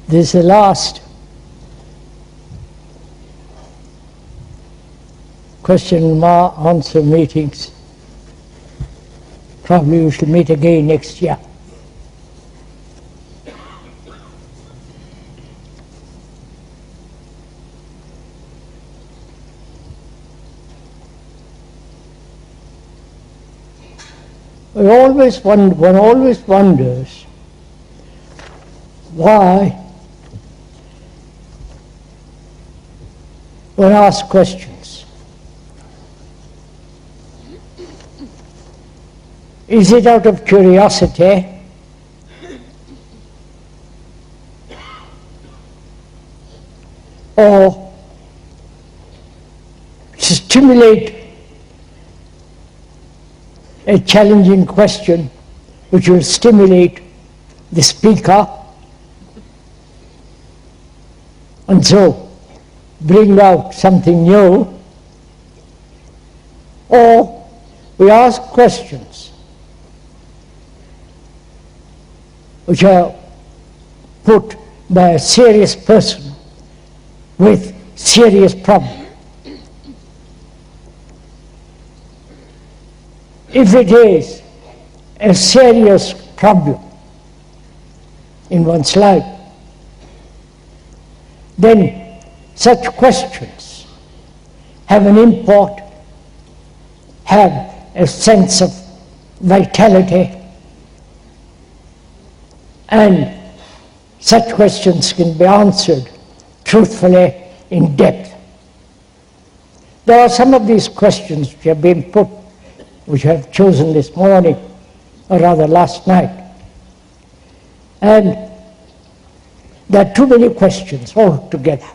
This is the last question and answer meetings. Probably we shall meet again next year. One always wonders why one asks questions. Is it out of curiosity? Or to stimulate a challenging question which will stimulate the speaker and so bring out something new? Or we ask questions which are put by a serious person with serious problems. If it is a serious problem in one's life, then such questions have an import, have a sense of vitality, and such questions can be answered truthfully, in depth. There are some of these questions which have been put, which I have chosen this morning, or rather last night. And there are too many questions altogether.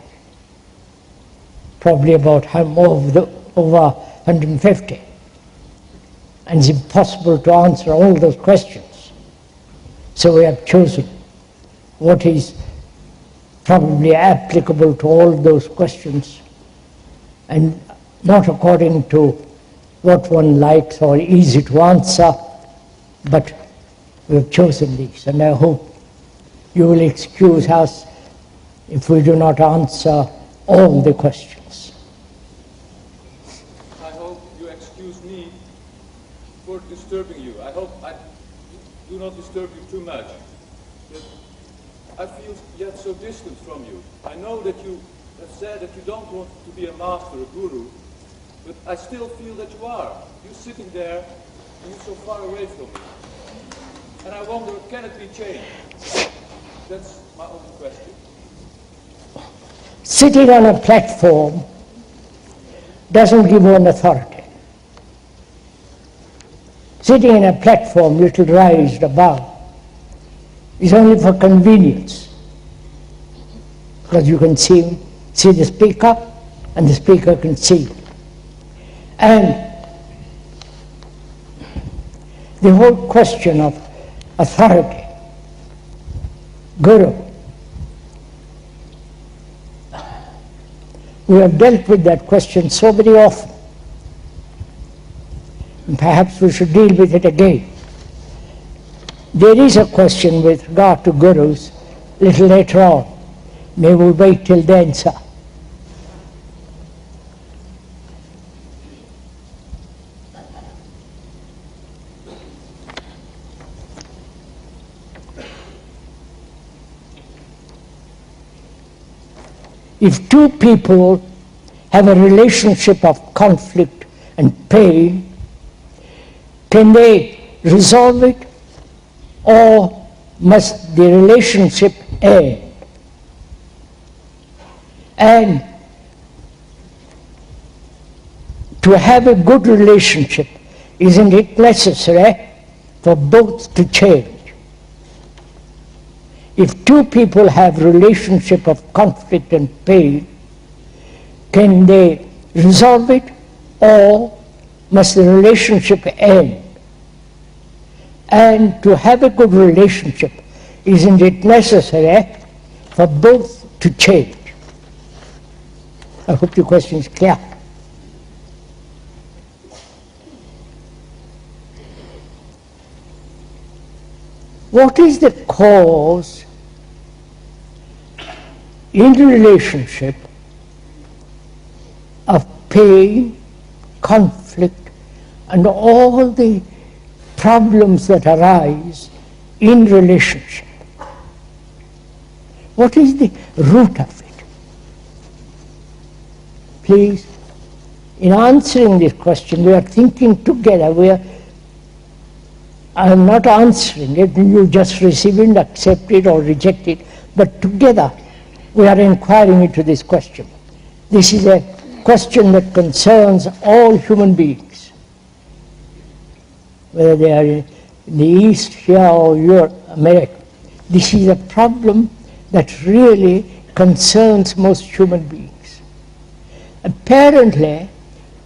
Probably about over 150. And it's impossible to answer all those questions. So we have chosen what is probably applicable to all those questions, and not according to what one likes or easy to answer, but we have chosen these, and I hope you will excuse us if we do not answer all the questions. I hope you excuse me for disturbing you. I hope I do not disturb you too much. But I feel yet so distant from you. I know that you have said that you don't want to be a master, a guru, but I still feel that you are. You're sitting there and you're so far away from me. And I wonder, can it be changed? That's my only question. Sitting on a platform doesn't give one authority. Sitting in a platform little raised above is only for convenience, because you can see the speaker and the speaker can see. And the whole question of authority, guru, we have dealt with that question so very often, and perhaps we should deal with it again. There is a question with regard to gurus a little later on. May we wait till then, sir? If two people have a relationship of conflict and pain, can they resolve it, or must the relationship end? And to have a good relationship, isn't it necessary for both to change? If two people have relationship of conflict and pain, can they resolve it, or must the relationship end? And to have a good relationship, isn't it necessary for both to change? I hope the question is clear. What is the cause in relationship of pain, conflict, and all the problems that arise in relationship. What is the root of it? Please, in answering this question, we are thinking together. I am not answering it, you just receive it, accept it or reject it, but together we are inquiring into this question. This is a question that concerns all human beings, whether they are in the East here or Europe, America. This is a problem that really concerns most human beings. Apparently,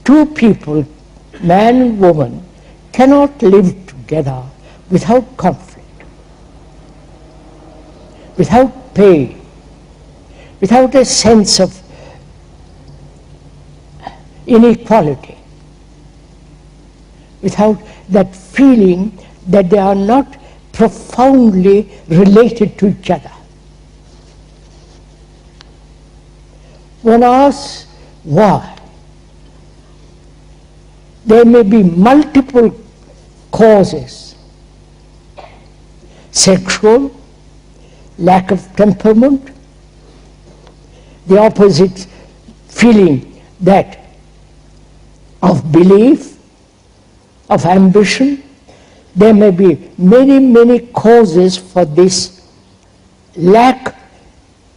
two people, man and woman, cannot live together without conflict, without pain, without a sense of inequality, without that feeling that they are not profoundly related to each other. One asks why. There may be multiple causes: sexual, lack of temperament, the opposite feeling, that of belief, of ambition. There may be many, many causes for this lack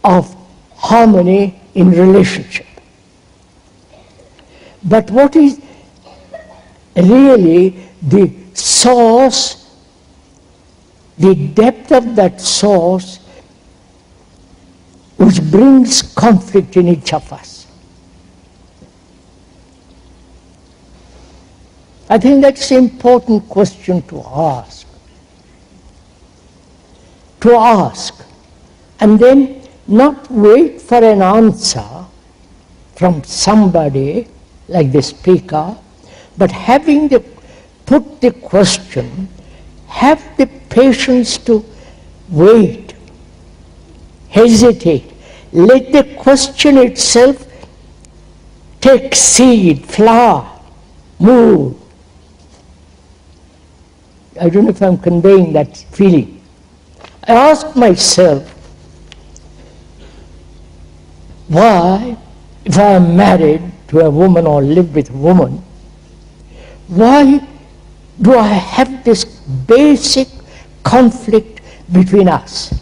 of harmony in relationship. But what is really the source, the depth of that source which brings conflict in each of us? I think that's an important question to ask. To ask, and then not wait for an answer from somebody like the speaker, but having put the question, have the patience to wait, hesitate, let the question itself take seed, flower, move. I don't know if I'm conveying that feeling. I ask myself, why, if I am married to a woman or live with a woman, why do I have this basic conflict between us?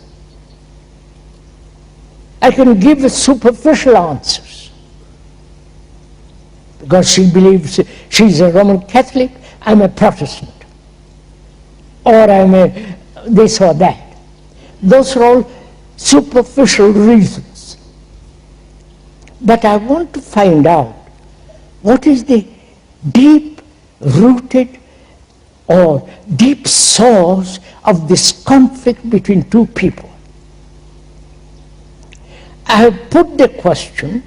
I can give superficial answers. Because she believes she's a Roman Catholic, I'm a Protestant. Or I'm a this or that. Those are all superficial reasons. But I want to find out what is the deep-rooted or deep source of this conflict between two people. I have put the question,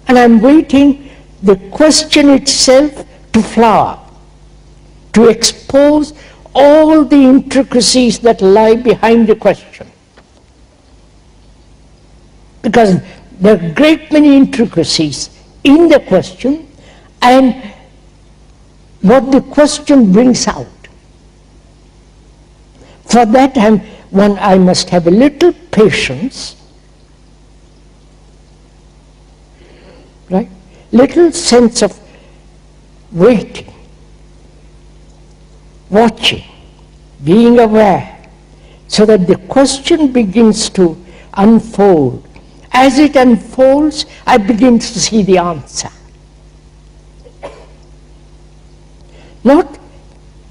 and I'm waiting the question itself to flower, to expose all the intricacies that lie behind the question. Because there are a great many intricacies in the question and what the question brings out. For that I must have a little patience, right? Little sense of waiting, watching, being aware, so that the question begins to unfold. As it unfolds, I begin to see the answer. Not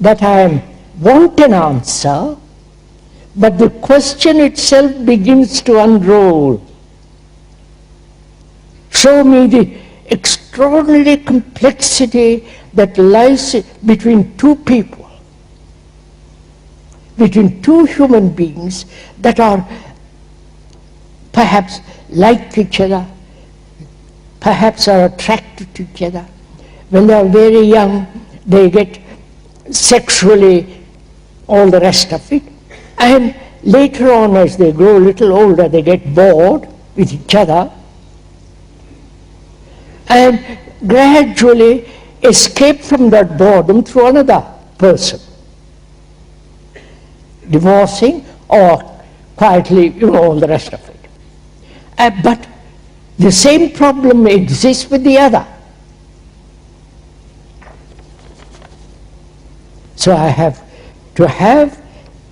that I want an answer, but the question itself begins to unroll. Show me the extraordinary complexity that lies between two people, between two human beings that are perhaps like each other, perhaps are attracted to each other. When they are very young, they get sexually all the rest of it. And later on, as they grow a little older, they get bored with each other and gradually escape from that boredom through another person, divorcing or quietly, all the rest of it. But the same problem exists with the other. So I have to have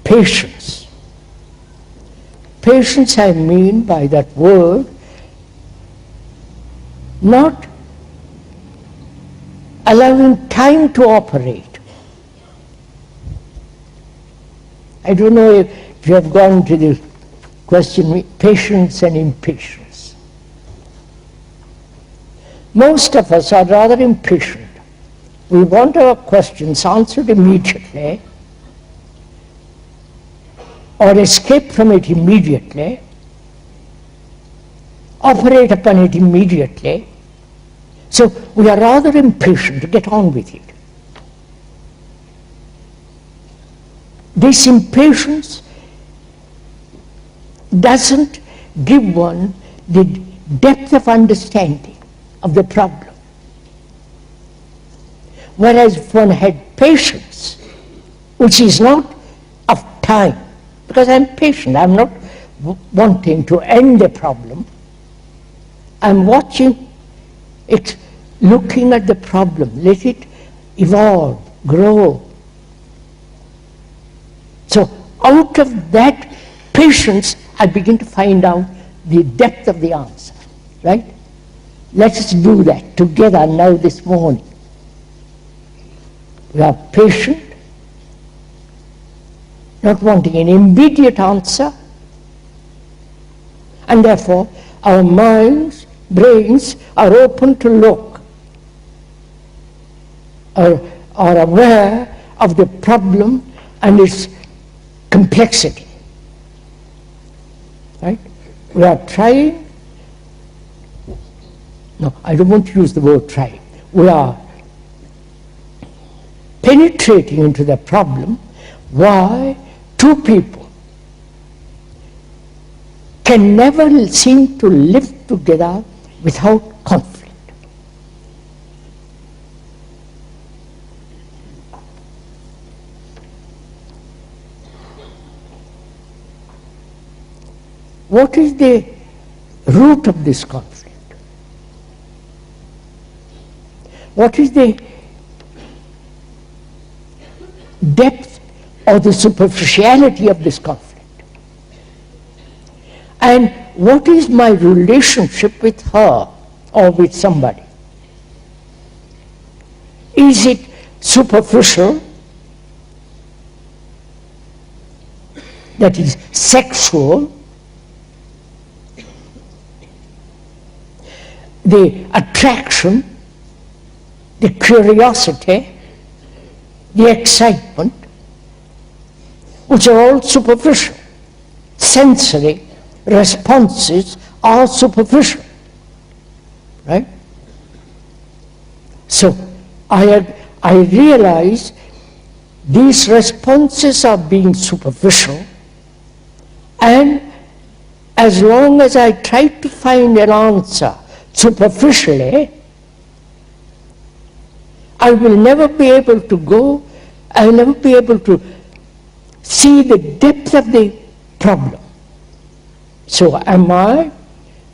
patience. Patience, I mean by that word, not allowing time to operate. I don't know if you have gone to the question, patience and impatience. Most of us are rather impatient. We want our questions answered immediately, or escape from it immediately, operate upon it immediately. So we are rather impatient to get on with it. This impatience doesn't give one the depth of understanding of the problem. Whereas if one had patience, which is not of time, because I'm patient, I'm not wanting to end the problem, I'm watching it, looking at the problem, let it evolve, grow. So out of that patience, I begin to find out the depth of the answer, right? Let us do that together now this morning. We are patient, not wanting an immediate answer, and therefore our minds, brains are open to look, are aware of the problem and its complexity. Right? We are trying, no, I don't want to use the word trying. We are penetrating into the problem why two people can never seem to live together without conflict. What is the root of this conflict? What is the depth or the superficiality of this conflict? And what is my relationship with her or with somebody? Is it superficial, that is sexual, the attraction, the curiosity, the excitement, which are all superficial? Sensory responses are superficial, right? So I realize these responses are being superficial, and as long as I try to find an answer superficially, I will never be able to go, I will never be able to see the depth of the problem. So am I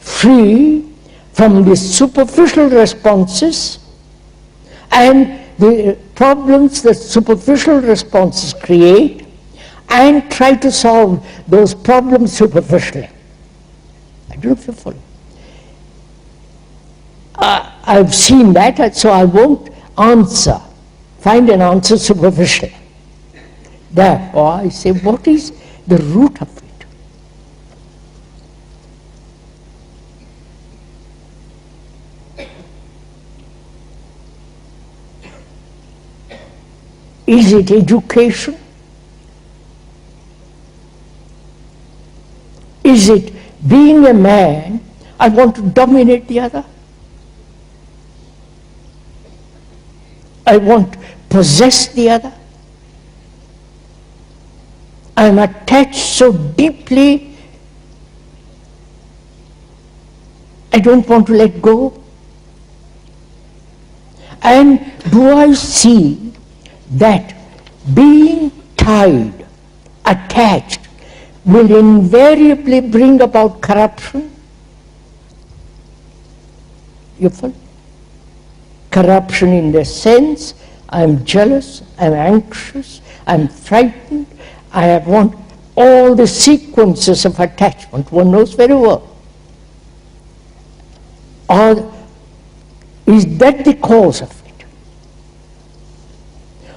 free from the superficial responses and the problems that superficial responses create, and try to solve those problems superficially? I don't know if you follow. I've seen that, so I won't find an answer superficially. Therefore, I say, what is the root of it? Is it education? Is it being a man, I want to dominate the other? I want to possess the other? I'm attached so deeply, I don't want to let go? And do I see that being tied, attached, will invariably bring about corruption? You follow? Corruption in the sense, I'm jealous, I'm anxious, I'm frightened, I want all the sequences of attachment, one knows very well. Or is that the cause of it?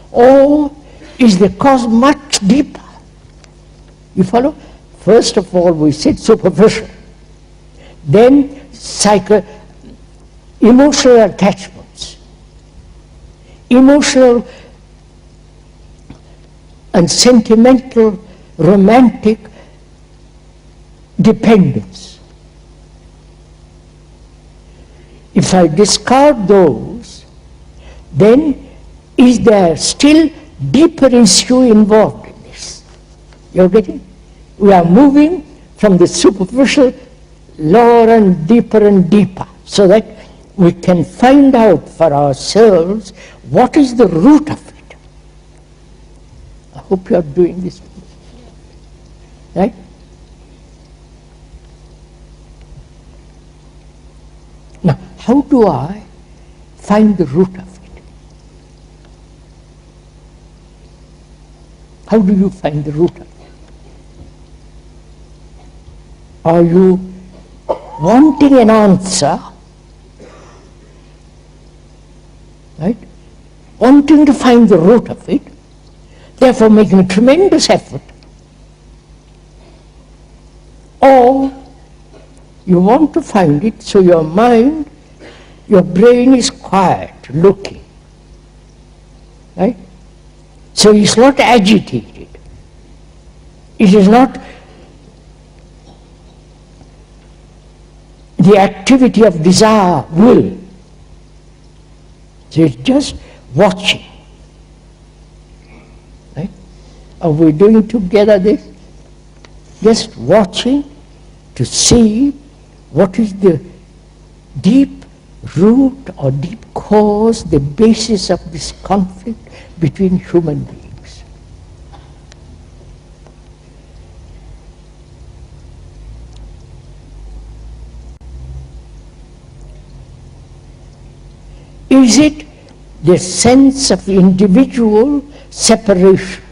Or is the cause much deeper? You follow? First of all, we said superficial. Then emotional attachments. Emotional and sentimental, romantic dependence. If I discard those, then is there still deeper issue involved in this? You're getting? We are moving from the superficial lower and deeper, so that we can find out for ourselves what is the root of it. I hope you are doing this. Right? Now, how do I find the root of it? How do you find the root of it? Are you wanting an answer, right? Wanting to find the root of it, therefore making a tremendous effort. Or you want to find it, so your mind, your brain is quiet, looking. Right? So it's not agitated. It is not the activity of desire, will. So it's just watching. Right? Are we doing together this? Just watching to see what is the deep root or deep cause, the basis of this conflict between human beings. Is it the sense of individual separation?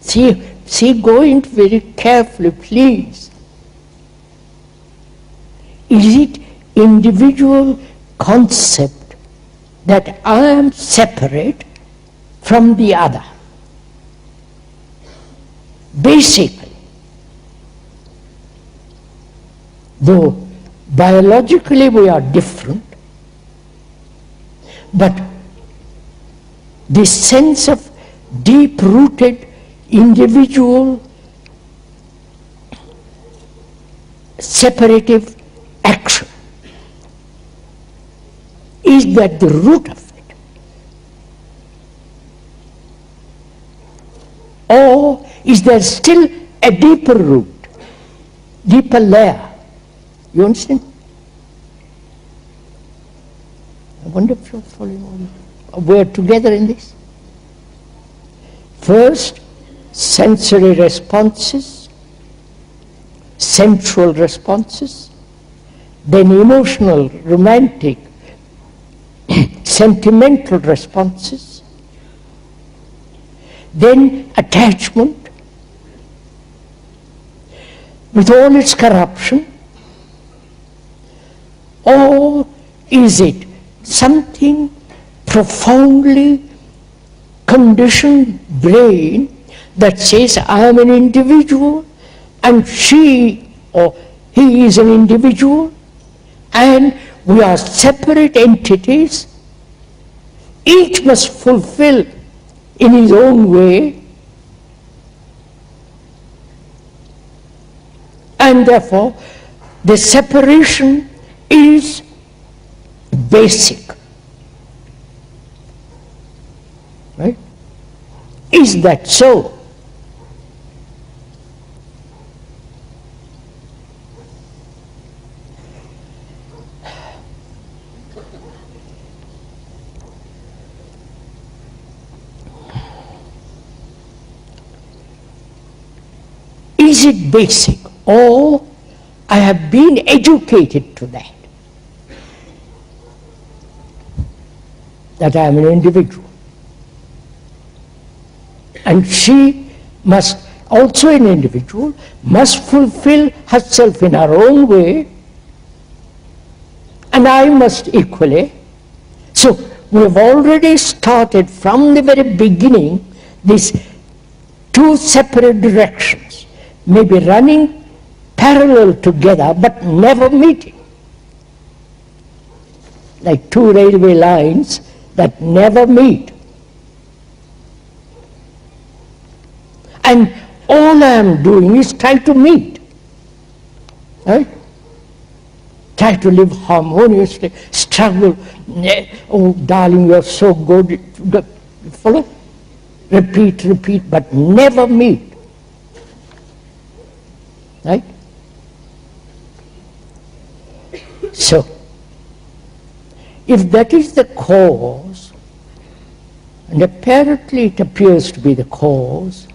See, go into very carefully, please. Is it individual concept that I am separate from the other? Basically, though biologically we are different, but this sense of deep-rooted individual separative action, is that the root of it? Or is there still a deeper root, deeper layer? You understand? I wonder if you're following on. We're together in this. First, sensory responses, sensual responses, then emotional, romantic, sentimental responses, then attachment with all its corruption. Or is it something profoundly conditioned brain that says I am an individual and she or he is an individual and we are separate entities, each must fulfill in his own way, and therefore the separation is basic. Right? Is that so? Is it basic? Or I have been educated to that I am an individual. And she must, also an individual, must fulfill herself in her own way, and I must equally. So we have already started from the very beginning these two separate directions, maybe running parallel together but never meeting. Like two railway lines that never meet. And all I am doing is try to meet. Right? Try to live harmoniously, struggle. Oh, darling, you are so good. Follow? Repeat, but never meet. Right? So, if that is the cause, and apparently it appears to be the cause,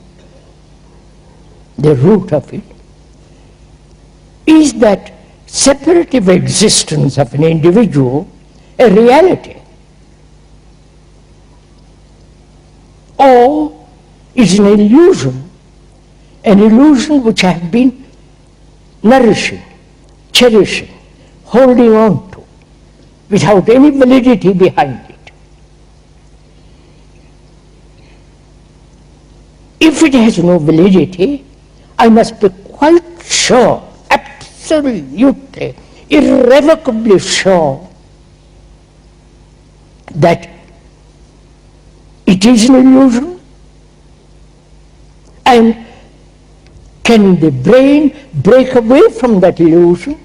the root of it, is that separative existence of an individual a reality? Or is an illusion which I have been nourishing, cherishing, holding on to, without any validity behind it? If it has no validity, I must be quite sure, absolutely, irrevocably sure, that it is an illusion. And can the brain break away from that illusion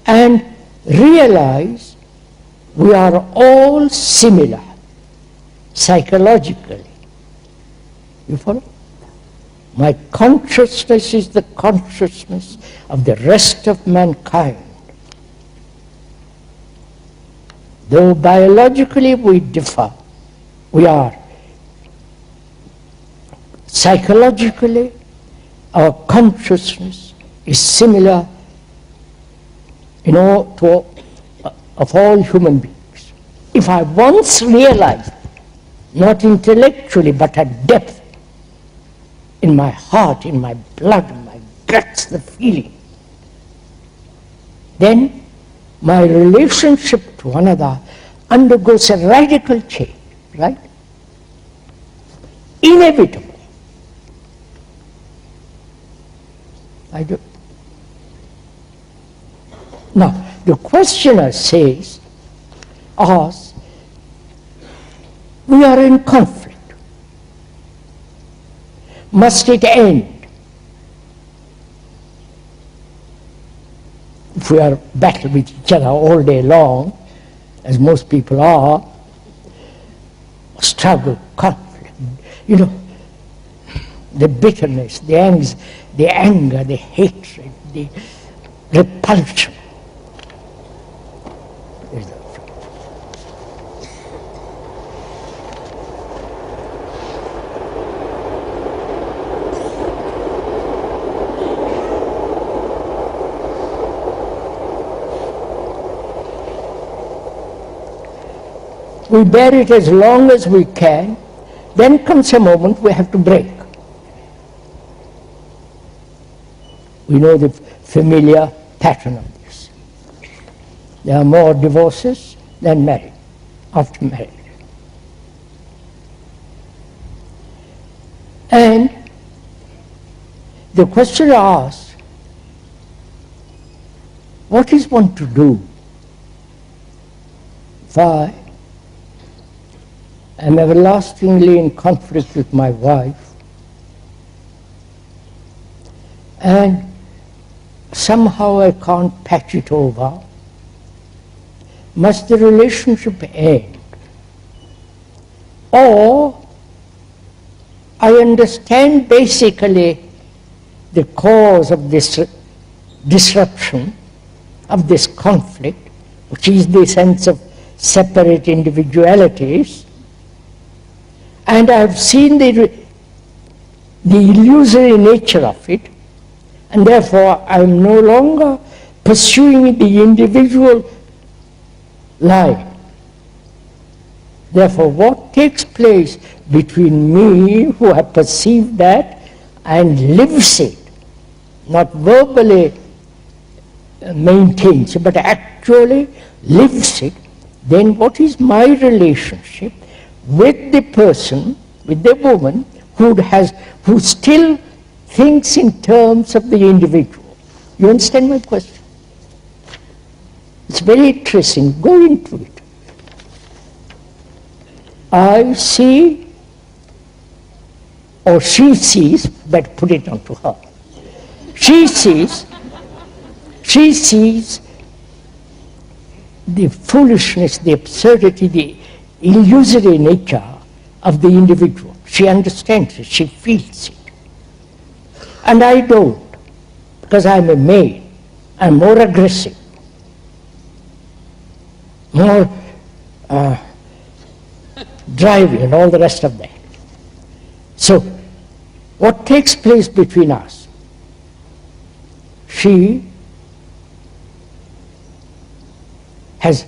and realize we are all similar psychologically? You follow? My consciousness is the consciousness of the rest of mankind. Though biologically we differ, we are psychologically, our consciousness is similar of all human beings. If I once realize, not intellectually but at depth, in my heart, in my blood, in my guts, the feeling, then my relationship to another undergoes a radical change, right? Inevitable. I do. Now, the questioner asks, we are in conflict. Must it end? If we are battling with each other all day long, as most people are, struggle, conflict, the bitterness, the anger, the hatred, the repulsion. We bear it as long as we can, then comes a moment we have to break. We know the familiar pattern of this. There are more divorces than marriage, after marriage. And the questioner asks, what is one to do if I am everlastingly in conflict with my wife and somehow I can't patch it over? Must the relationship end? or I understand basically the cause of this disruption, of this conflict, which is the sense of separate individualities, and I have seen the illusory nature of it, and therefore I am no longer pursuing the individual line. Therefore, what takes place between me, who have perceived that, and lives it, not verbally maintains it, but actually lives it, then what is my relationship with the person, with the woman, who still thinks in terms of the individual? You understand my question? It's very interesting. Go into it. I see, or she sees, but put it on to her. She sees the foolishness, the absurdity, the illusory nature of the individual. She understands it, she feels it. And I don't, because I'm a male. I'm more aggressive, more driving and all the rest of that. So, what takes place between us? She has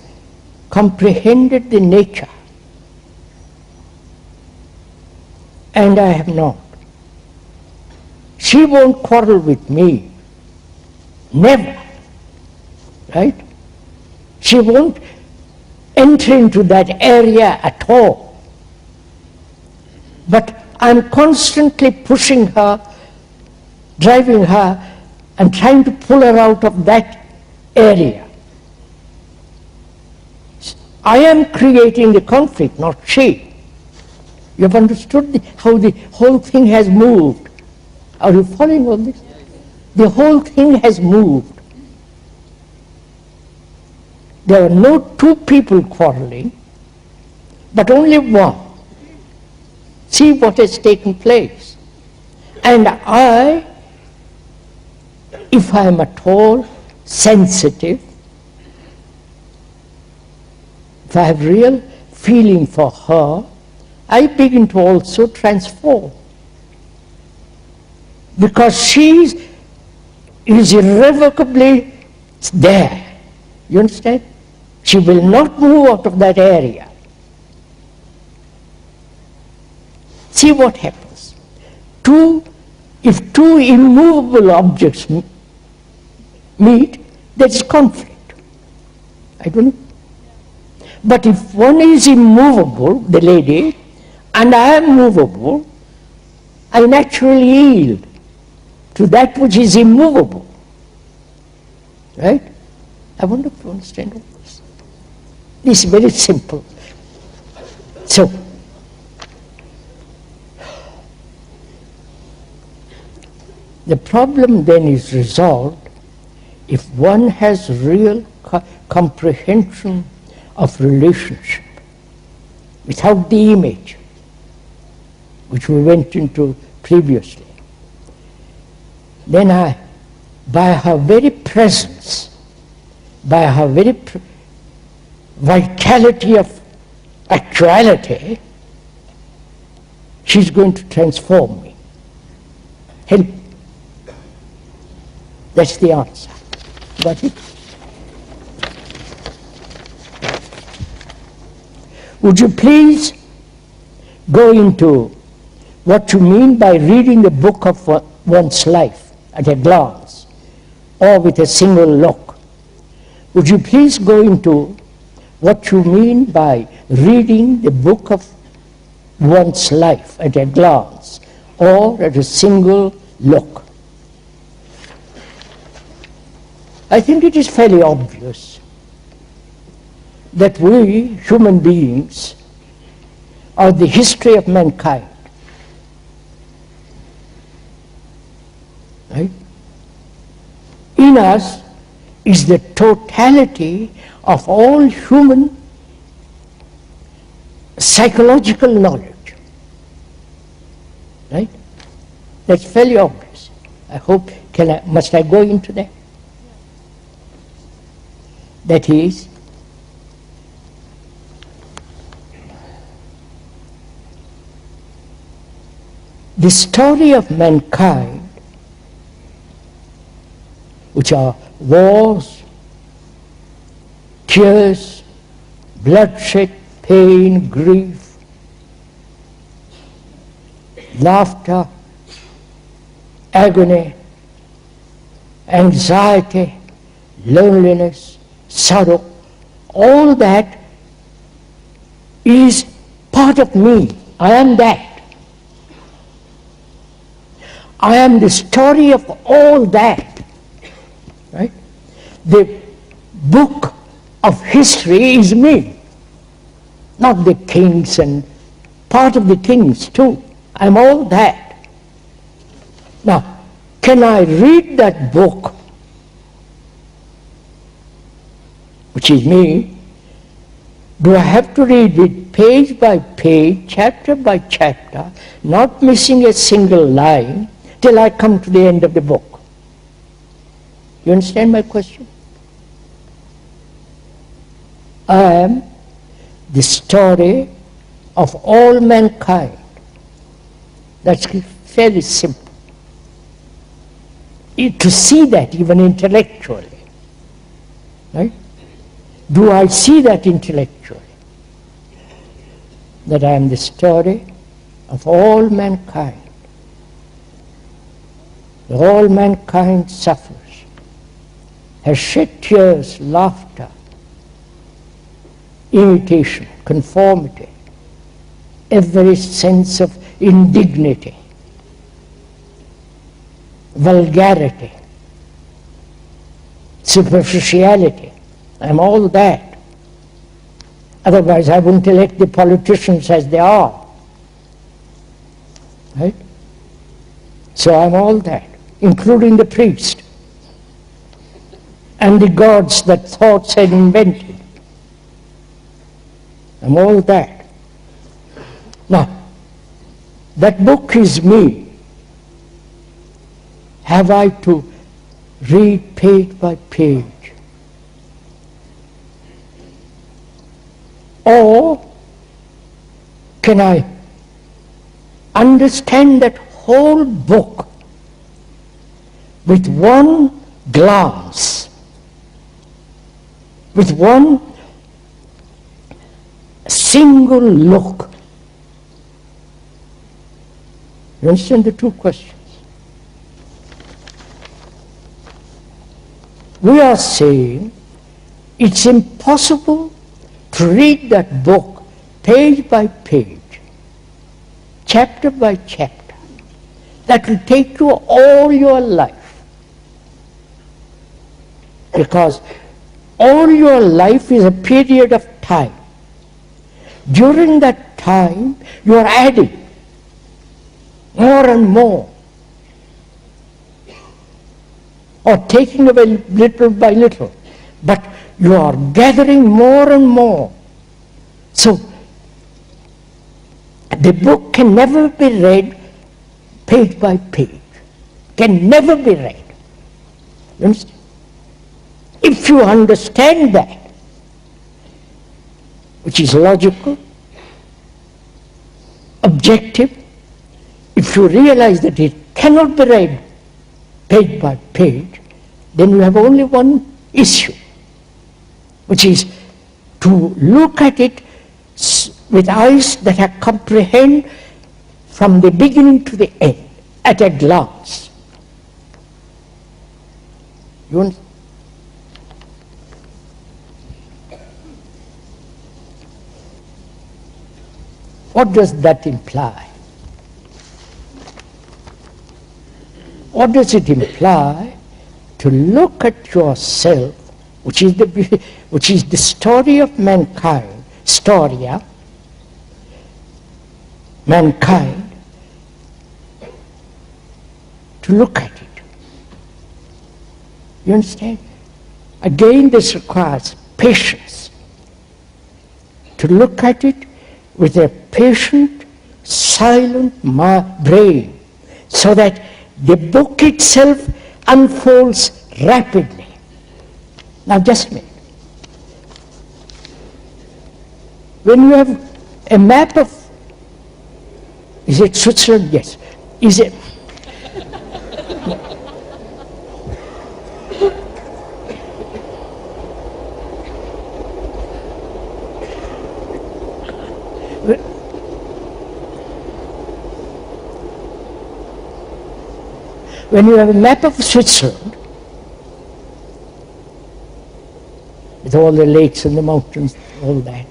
comprehended the nature, and I have not. She won't quarrel with me, never, right? She won't enter into that area at all. But I'm constantly pushing her, driving her, and trying to pull her out of that area. I am creating the conflict, not she. You have understood how the whole thing has moved. Are you following all this? The whole thing has moved. There are no two people quarreling, but only one. See what has taken place. And I, if I am at all sensitive, if I have real feeling for her, I begin to also transform. Because she is irrevocably there. You understand? She will not move out of that area. See what happens. If two immovable objects meet, there is conflict. I don't know. But if one is immovable, the lady, and I am movable, I naturally yield to that which is immovable. Right? I wonder if you understand all this. This is very simple. So, the problem then is resolved if one has real comprehension of relationship without the image, which we went into previously. Then by her very presence, by her very vitality of actuality, she's going to transform me. Help. That's the answer. Got it? Would you please go into what you mean by reading the book of one's life at a glance or with a single look? Would you please go into what you mean by reading the book of one's life at a glance or at a single look? I think it is fairly obvious that we, human beings, are the history of mankind. Right? In us is the totality of all human psychological knowledge. Right? That's fairly obvious. I hope, must I go into that? That is, the story of mankind, which are wars, tears, bloodshed, pain, grief, laughter, agony, anxiety, loneliness, sorrow, all that is part of me. I am that. I am the story of all that. Right? The book of history is me, not the kings and part of the kings too. I am all that. Now, can I read that book, which is me? Do I have to read it page by page, chapter by chapter, not missing a single line, till I come to the end of the book? You understand my question? I am the story of all mankind. That's fairly simple. To see that even intellectually, right? Do I see that intellectually? That I am the story of all mankind. All mankind suffers, has shed tears, laughter, imitation, conformity, every sense of indignity, vulgarity, superficiality. I'm all that. Otherwise I wouldn't elect the politicians as they are. Right? So I'm all that, including the priest and the gods that thoughts had invented. I'm all that. Now, that book is me. Have I to read page by page? Or can I understand that whole book with one glance, with one single look? You understand the two questions? We are saying it's impossible to read that book page by page, chapter by chapter. That will take you all your life. Because all your life is a period of time. During that time, you are adding more and more, or taking away little by little. But you are gathering more and more. So, the book can never be read page by page. Can never be read. You understand? If you understand that, which is logical, objective, if you realize that it cannot be read page by page, then you have only one issue, which is to look at it with eyes that are comprehend from the beginning to the end, at a glance. You understand? What does that imply? What does it imply? To look at yourself, which is the story of mankind, storia, mankind, to look at it. You understand? Again, this requires patience. To look at it with a patient, silent brain, so that the book itself unfolds rapidly. Now just a minute. When you have a map of, is it Switzerland? Yes. Is it? When you have a map of Switzerland, with all the lakes and the mountains, all that,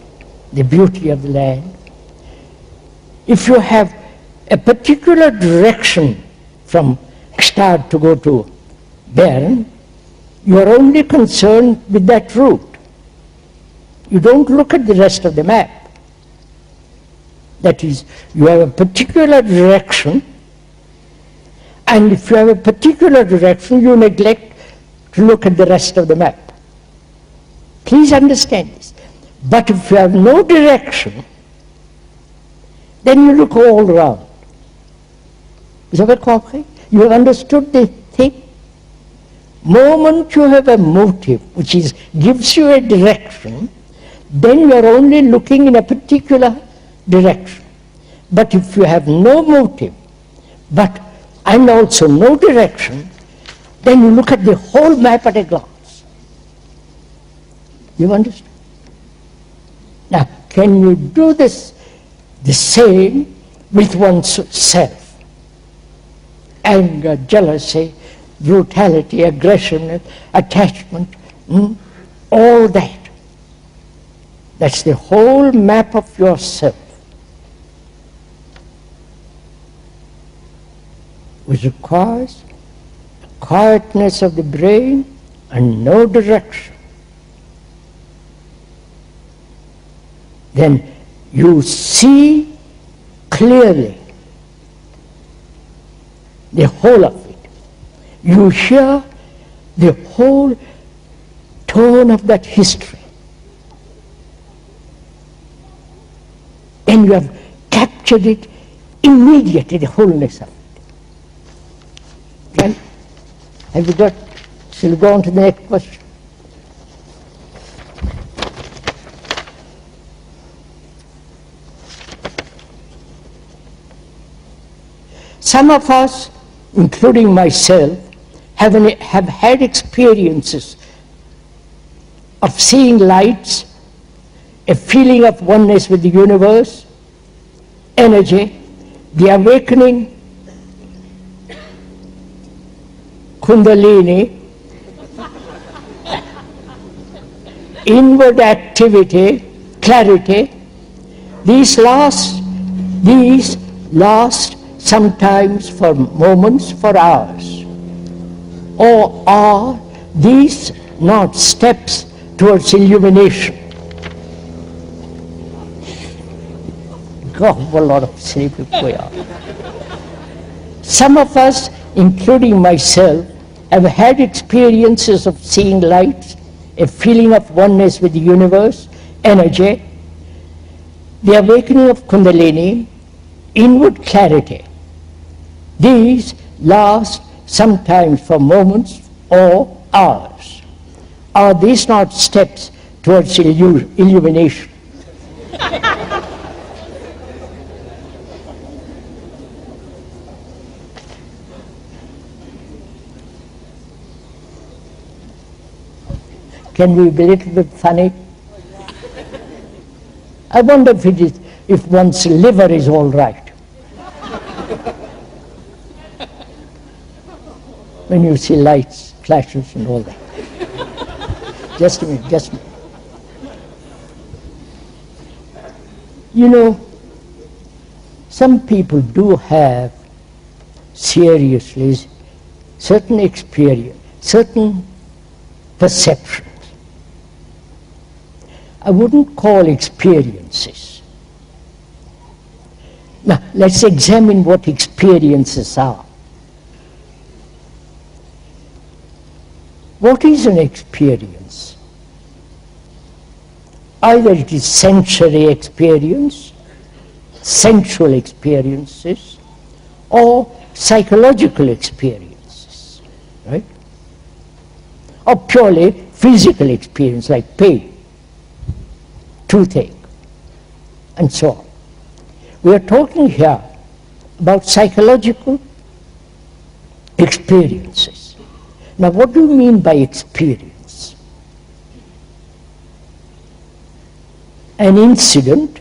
the beauty of the land, if you have a particular direction from Gstaad to go to Bern, you are only concerned with that route. You don't look at the rest of the map. That is, you have a particular direction, and if you have a particular direction, you neglect to look at the rest of the map. Please understand this. But if you have no direction, then you look all around. Vous avez compris? You have understood the thing? Moment you have a motive which gives you a direction, then you are only looking in a particular direction. But if you have no motive, and also no direction, then you look at the whole map at a glance. You understand? Now, can you do this the same with oneself? Anger, jealousy, brutality, aggression, attachment, all that. That's the whole map of yourself, which requires quietness of the brain and no direction. Then you see clearly the whole of it. You hear the whole tone of that history. And you have captured it immediately, the wholeness of it. Right? Have you got? Shall we go on to the next question? Some of us, including myself, have had experiences of seeing lights, a feeling of oneness with the universe, energy, the awakening, Kundalini, inward activity, clarity. These last sometimes for moments, for hours. Or are these not steps towards illumination? God, what a lot of silly people we are. Some of us, including myself, have had experiences of seeing lights, a feeling of oneness with the universe, energy, the awakening of Kundalini, inward clarity. These last sometimes for moments or hours. Are these not steps towards illumination? Can we be a little bit funny? I wonder if one's liver is all right. When you see lights, flashes and all that. Just a minute, just a minute. You know, some people do have seriously certain experience, certain perceptions. I wouldn't call experiences. Now, let's examine what experiences are. What is an experience? Either it is sensory experience, sensual experiences or psychological experiences, right? Or purely physical experience like pain, toothache, and so on. We are talking here about psychological experiences. Now, what do you mean by experience? An incident,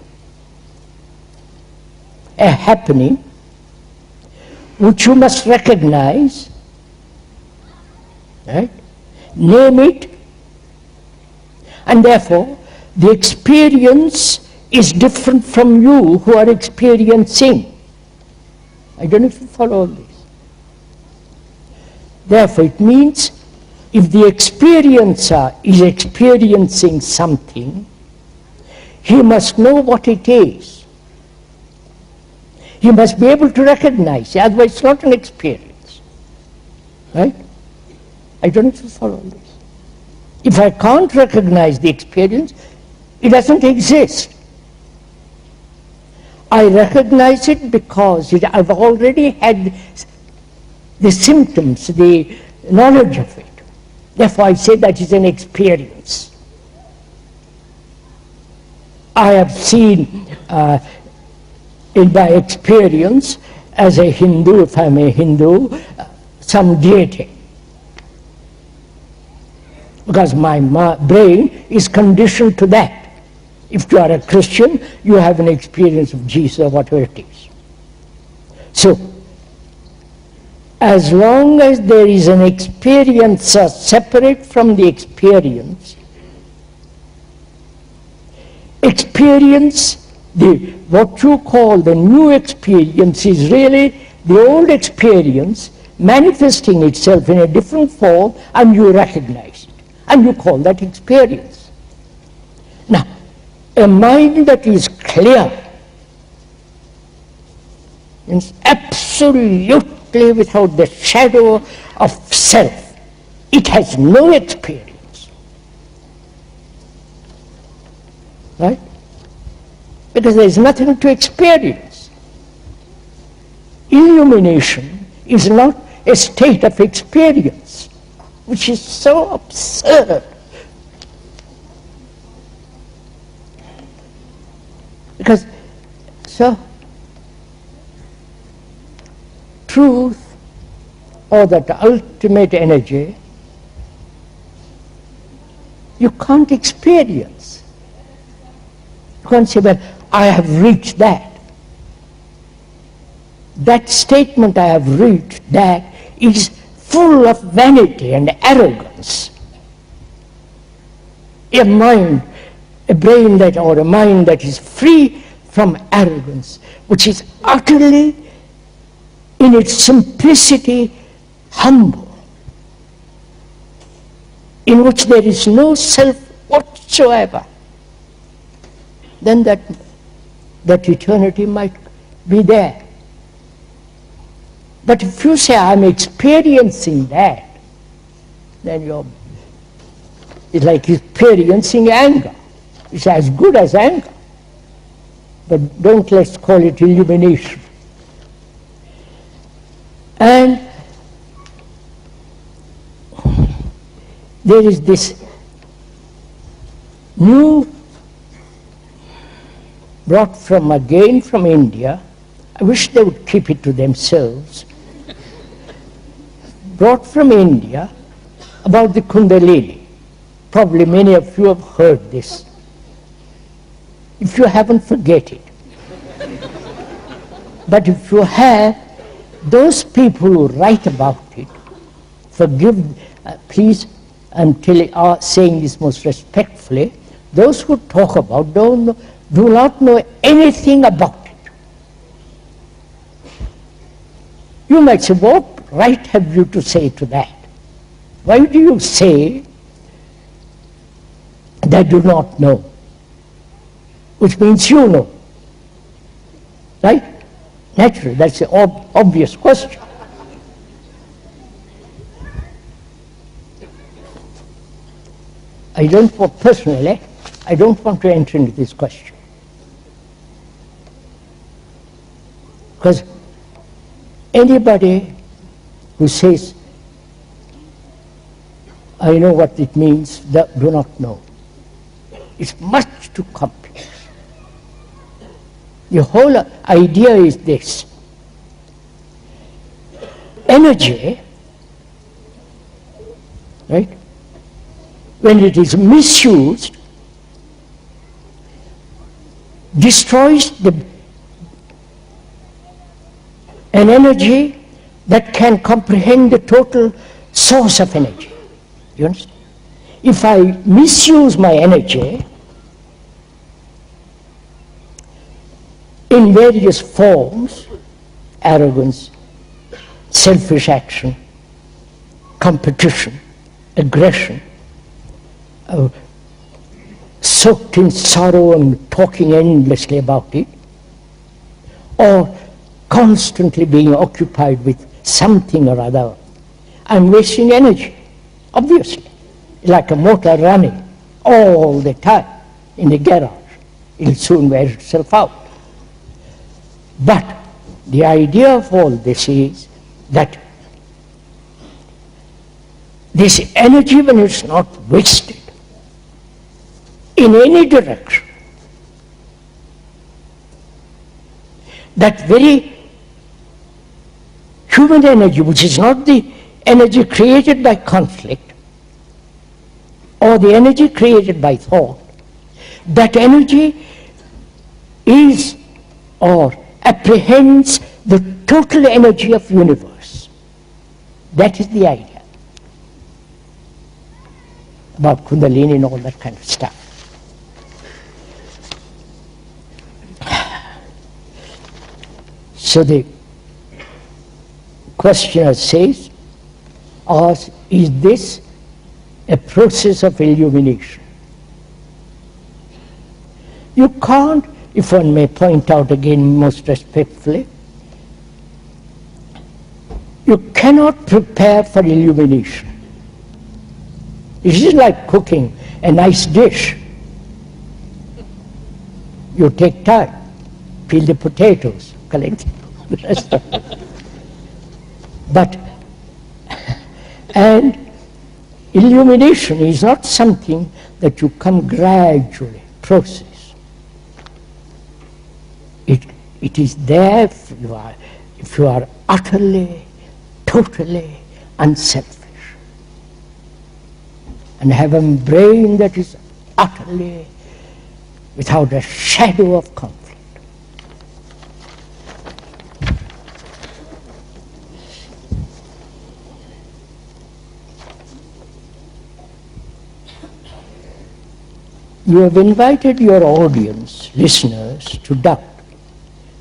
a happening, which you must recognize, right? Name it, and therefore the experience is different from you who are experiencing. I don't know if you follow all this. Therefore, it means if the experiencer is experiencing something, he must know what it is. He must be able to recognize it, otherwise it's not an experience. Right? I don't know if you follow all this. If I can't recognize the experience, it doesn't exist. I recognize it because I've already had the symptoms, the knowledge of it. Therefore, I say that is an experience. I have seen in my experience as a Hindu, if I'm a Hindu, some deity. Because my brain is conditioned to that. If you are a Christian, you have an experience of Jesus or whatever it is. So, as long as there is an experiencer separate from the experience, what you call the new experience is really the old experience manifesting itself in a different form, and you recognize it, and you call that experience. Now, a mind that is clear means absolutely without the shadow of self. It has no experience. Right? Because there is nothing to experience. Illumination is not a state of experience, which is so absurd. Because, so, truth, or that ultimate energy, you can't experience. You can't say, well, I have reached that. That statement, I have reached that, is full of vanity and arrogance. A mind, a brain that, or a mind that is free from arrogance, which is utterly, in its simplicity, humble, in which there is no self whatsoever, then that eternity might be there. But if you say, I'm experiencing that, then it's like experiencing anger. It's as good as anger. But let's call it illumination. And there is this new, brought from India, I wish they would keep it to themselves, brought from India about the Kundalini. Probably many of you have heard this. If you haven't, forget it. But if you have, those people who write about it, please, I'm saying this most respectfully, those who talk about do not know anything about it. You might say, what right have you to say to that? Why do you say they do not know? Which means you know. Right? Naturally, that's an obvious question. Personally, I don't want to enter into this question. Because anybody who says, I know what it means, that do not know. It's much too complex. The whole idea is this. Energy, right, when it is misused, destroys an energy that can comprehend the total source of energy. You understand? If I misuse my energy in various forms, arrogance, selfish action, competition, aggression, soaked in sorrow and talking endlessly about it, or constantly being occupied with something or other, I'm wasting energy, obviously, like a motor running all the time in a garage. It'll soon wear itself out. But the idea of all this is that this energy, when it's not wasted in any direction, that very human energy, which is not the energy created by conflict or the energy created by thought, that energy is or apprehends the total energy of universe. That is the idea about Kundalini and all that kind of stuff. So the questioner says, is this a process of illumination? You can't, if one may point out again most respectfully, you cannot prepare for illumination. It is like cooking a nice dish. You take time, peel the potatoes, collect the rest of it. But, and illumination is not something that you come gradually, process. It is there if you are utterly, totally unselfish and have a brain that is utterly without a shadow of conflict. You have invited your audience, listeners, to doubt,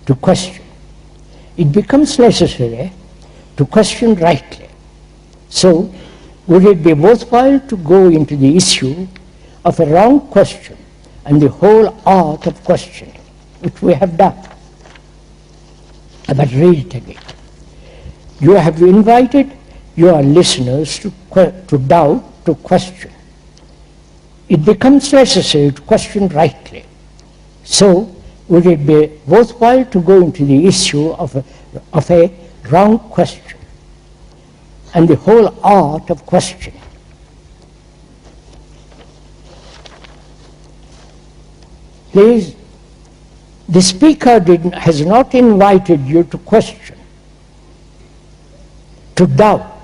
to question. It becomes necessary to question rightly. So, would it be worthwhile to go into the issue of a wrong question and the whole art of questioning, which we have done? But read it again. You have invited your listeners to doubt, to question. It becomes necessary to question rightly. So, would it be worthwhile to go into the issue of a wrong question and the whole art of questioning? Please, the speaker has not invited you to question, to doubt,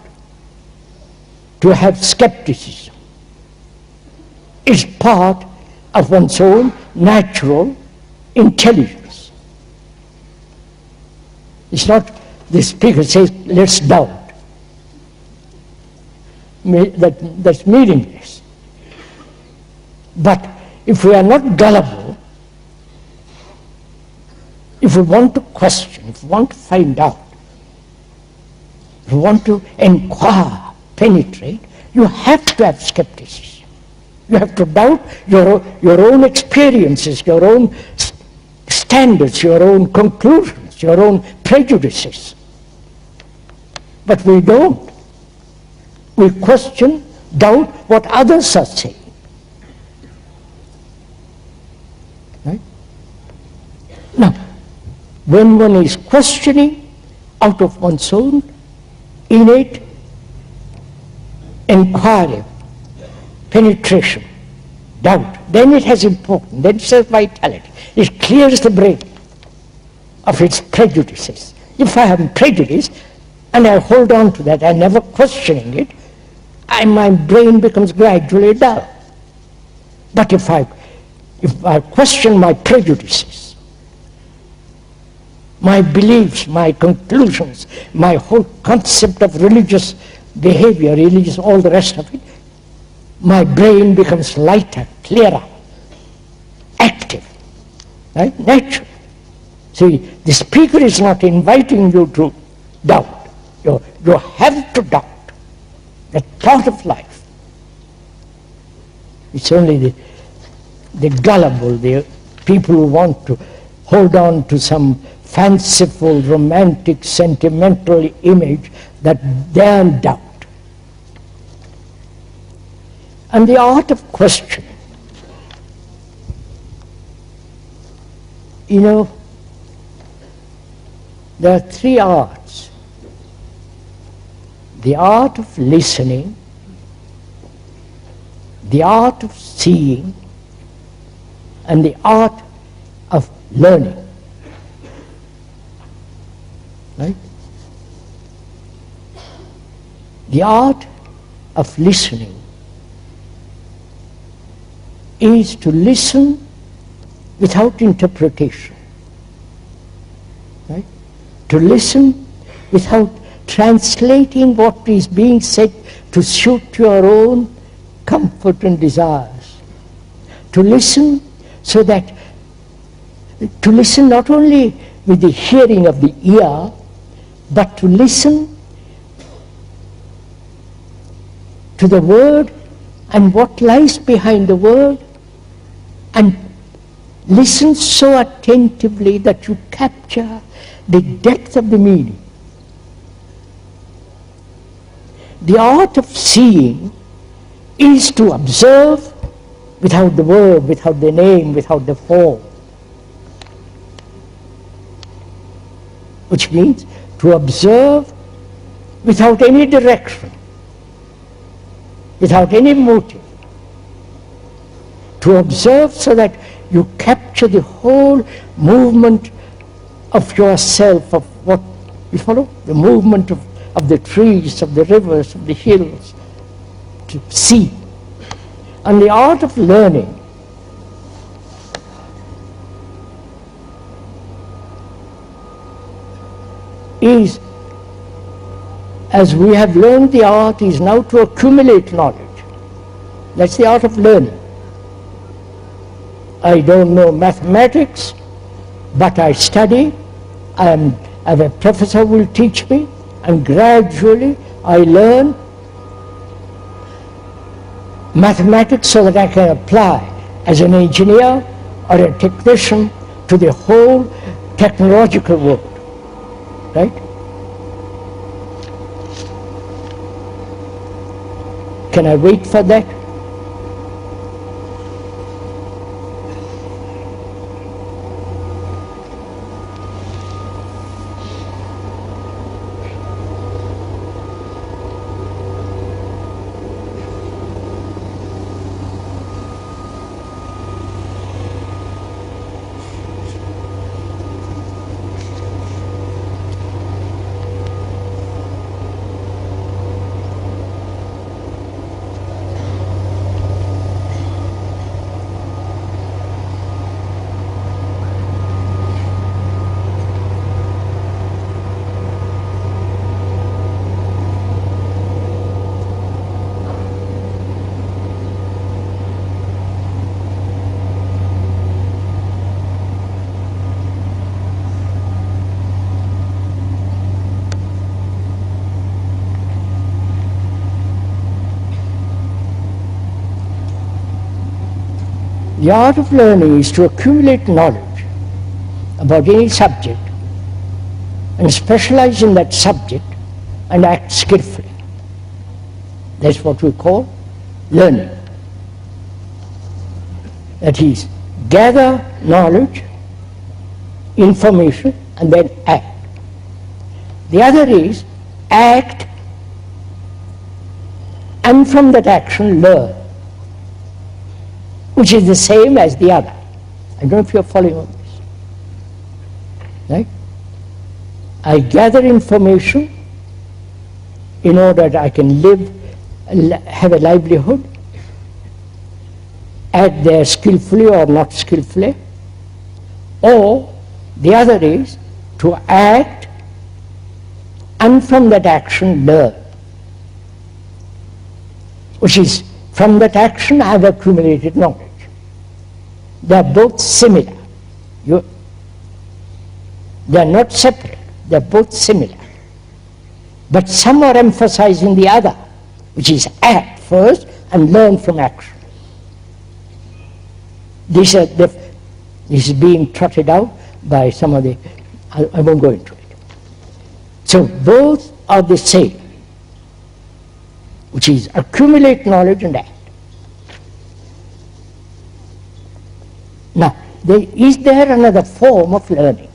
to have skepticism. It's part of one's own natural intelligence. It's not the speaker says, let's doubt. That's meaningless. But if we are not gullible, if we want to question, if we want to find out, if we want to inquire, penetrate, you have to have skepticism. You have to doubt your own experiences, your own standards, your own conclusions, your own prejudices. But we don't. We question, doubt what others are saying. Right? Now, when one is questioning out of one's own innate inquiry, penetration, doubt, then it has importance, then it has vitality. It clears the brain of its prejudices. If I have prejudice and I hold on to that, I never questioning it, my brain becomes gradually dull. But if I question my prejudices, my beliefs, my conclusions, my whole concept of religious behavior, religious, all the rest of it, my brain becomes lighter, clearer, active, right? Natural. See, the speaker is not inviting you to doubt. You have to doubt. That's part of life. It's only the gullible, the people who want to hold on to some fanciful, romantic, sentimental image that they are in doubt. And the art of questioning. You know, there are three arts. The art of listening, the art of seeing, and the art of learning. Right? The art of listening is to listen without interpretation. Right? To listen without translating what is being said to suit your own comfort and desires. To listen so that, to listen not only with the hearing of the ear, but to listen to the word and what lies behind the word, and listen so attentively that you capture the depth of the meaning. The art of seeing is to observe without the word, without the name, without the form. Which means to observe without any direction, without any motive. To observe so that you capture the whole movement of yourself, of what, you follow? The movement of the trees, of the rivers, of the hills, to see. And the art of learning is, as we have learned, the art is now to accumulate knowledge. That's the art of learning. I don't know mathematics, but I study. I have a professor who will teach me, and gradually I learn mathematics so that I can apply as an engineer or a technician to the whole technological world. Right? Can I wait for that? The art of learning is to accumulate knowledge about any subject and specialize in that subject and act skillfully. That's what we call learning. That is, gather knowledge, information, and then act. The other is act and from that action learn, which is the same as the other. I don't know if you're following on this. Right? I gather information in order that I can live, have a livelihood, act there skillfully or not skillfully, or the other is to act and from that action learn, which is from that action I have accumulated knowledge. They are both similar. They are not separate. They are both similar. But some are emphasizing the other, which is act first and learn from action. This is being trotted out by some of the, I won't go into it. So both are the same, which is accumulate knowledge and act. Now, is there another form of learning?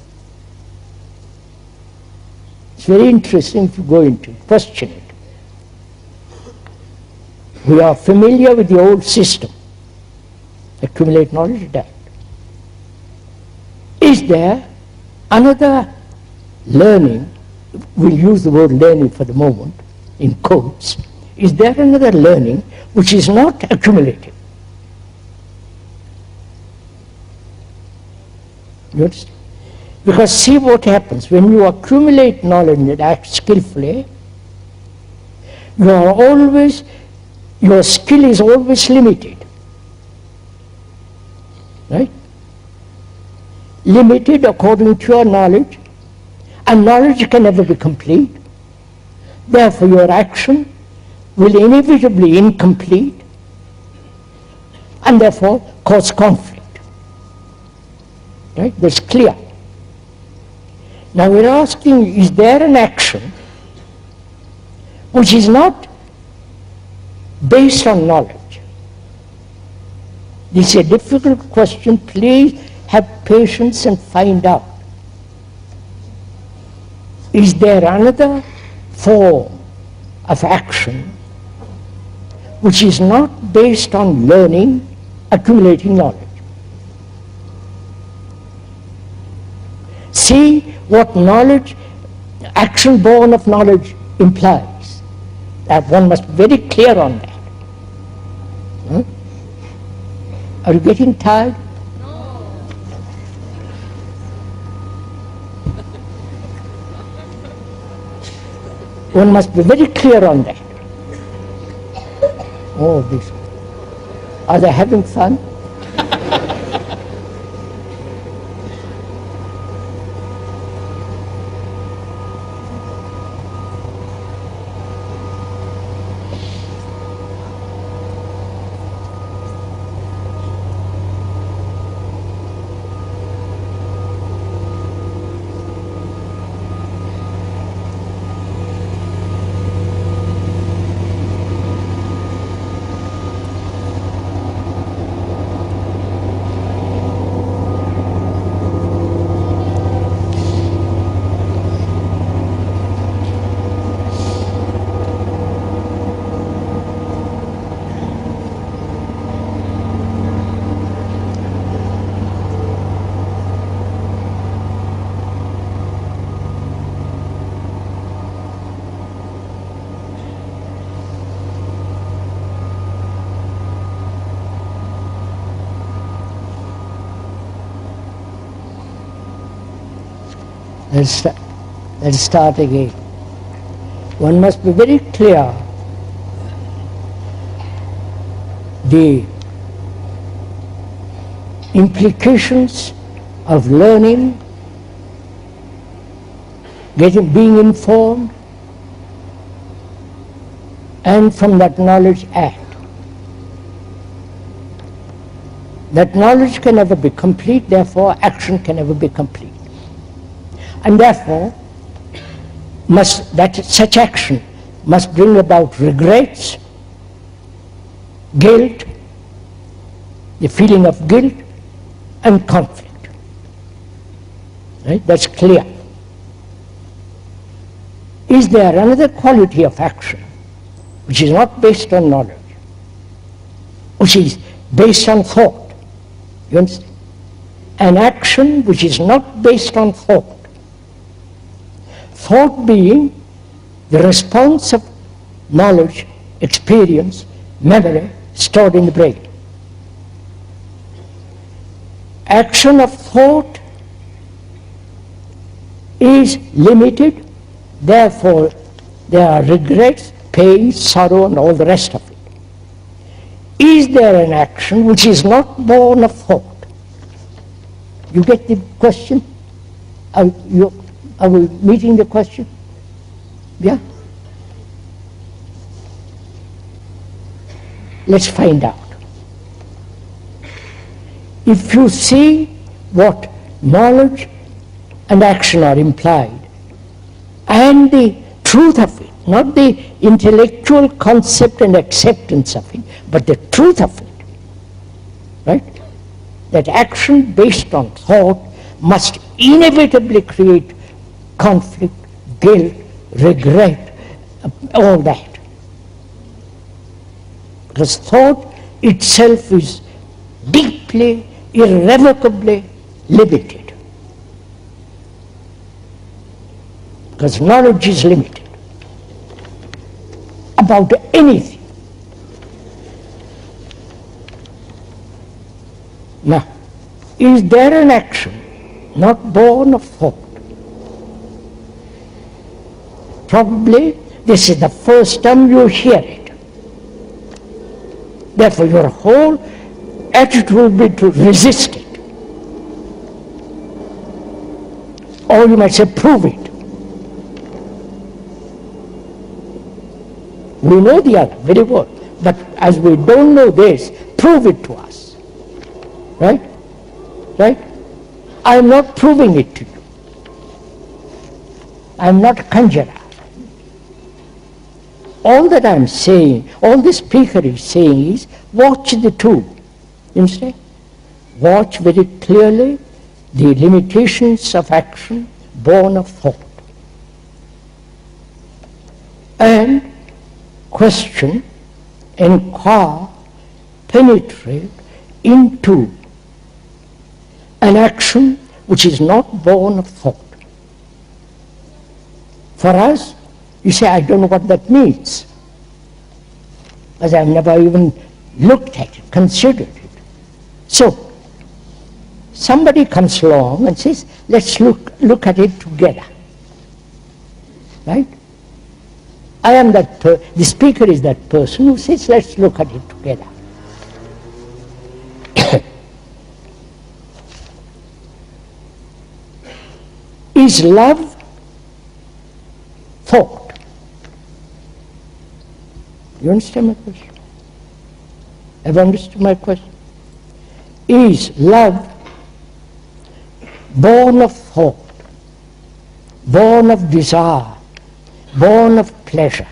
It's very interesting to go into, question it. We are familiar with the old system. Accumulate knowledge and act. Is there another learning, we'll use the word learning for the moment, in quotes, is there another learning which is not accumulative? You understand? Because see what happens, when you accumulate knowledge and act skillfully, your skill is always limited. Right? Limited according to your knowledge, and knowledge can never be complete. Therefore your action will inevitably be incomplete and therefore cause conflict. Right? That's clear. Now we're asking, is there an action which is not based on knowledge? This is a difficult question. Please have patience and find out. Is there another form of action which is not based on learning, accumulating knowledge? See what knowledge, action born of knowledge implies. That one must be very clear on that. Are you getting tired? One must be very clear on that. Oh, this. Are they having fun? Let's start again. One must be very clear the implications of learning, being informed, and from that knowledge act. That knowledge can never be complete, therefore action can never be complete. And therefore, such action must bring about regrets, guilt, the feeling of guilt, and conflict. Right? That's clear. Is there another quality of action which is not based on knowledge, which is based on thought? You understand? An action which is not based on thought. Thought being the response of knowledge, experience, memory stored in the brain. Action of thought is limited, therefore there are regrets, pain, sorrow and all the rest of it. Is there an action which is not born of thought? You get the question? Are we meeting the question? Yeah? Let's find out. If you see what knowledge and action are implied, and the truth of it, not the intellectual concept and acceptance of it, but the truth of it, right? That action based on thought must inevitably create conflict, guilt, regret, all that. Because thought itself is deeply, irrevocably limited. Because knowledge is limited about anything. Now, is there an action not born of thought? Probably this is the first time you hear it. Therefore your whole attitude will be to resist it. Or you might say, prove it. We know the other very well, but as we don't know this, prove it to us. Right? Right? I am not proving it to you. I am not a conjurer. All that I am saying, all the speaker is saying is, watch the two. You understand? Watch very clearly the limitations of action born of thought. And question, inquire, penetrate into an action which is not born of thought. For us, you say, I don't know what that means, as I've never even looked at it, considered it. So, somebody comes along and says, let's look at it together. Right? I am that, the speaker is that person who says, let's look at it together. Is love thought? You understand my question? Have you understood my question? Is love born of thought, born of desire, born of pleasure?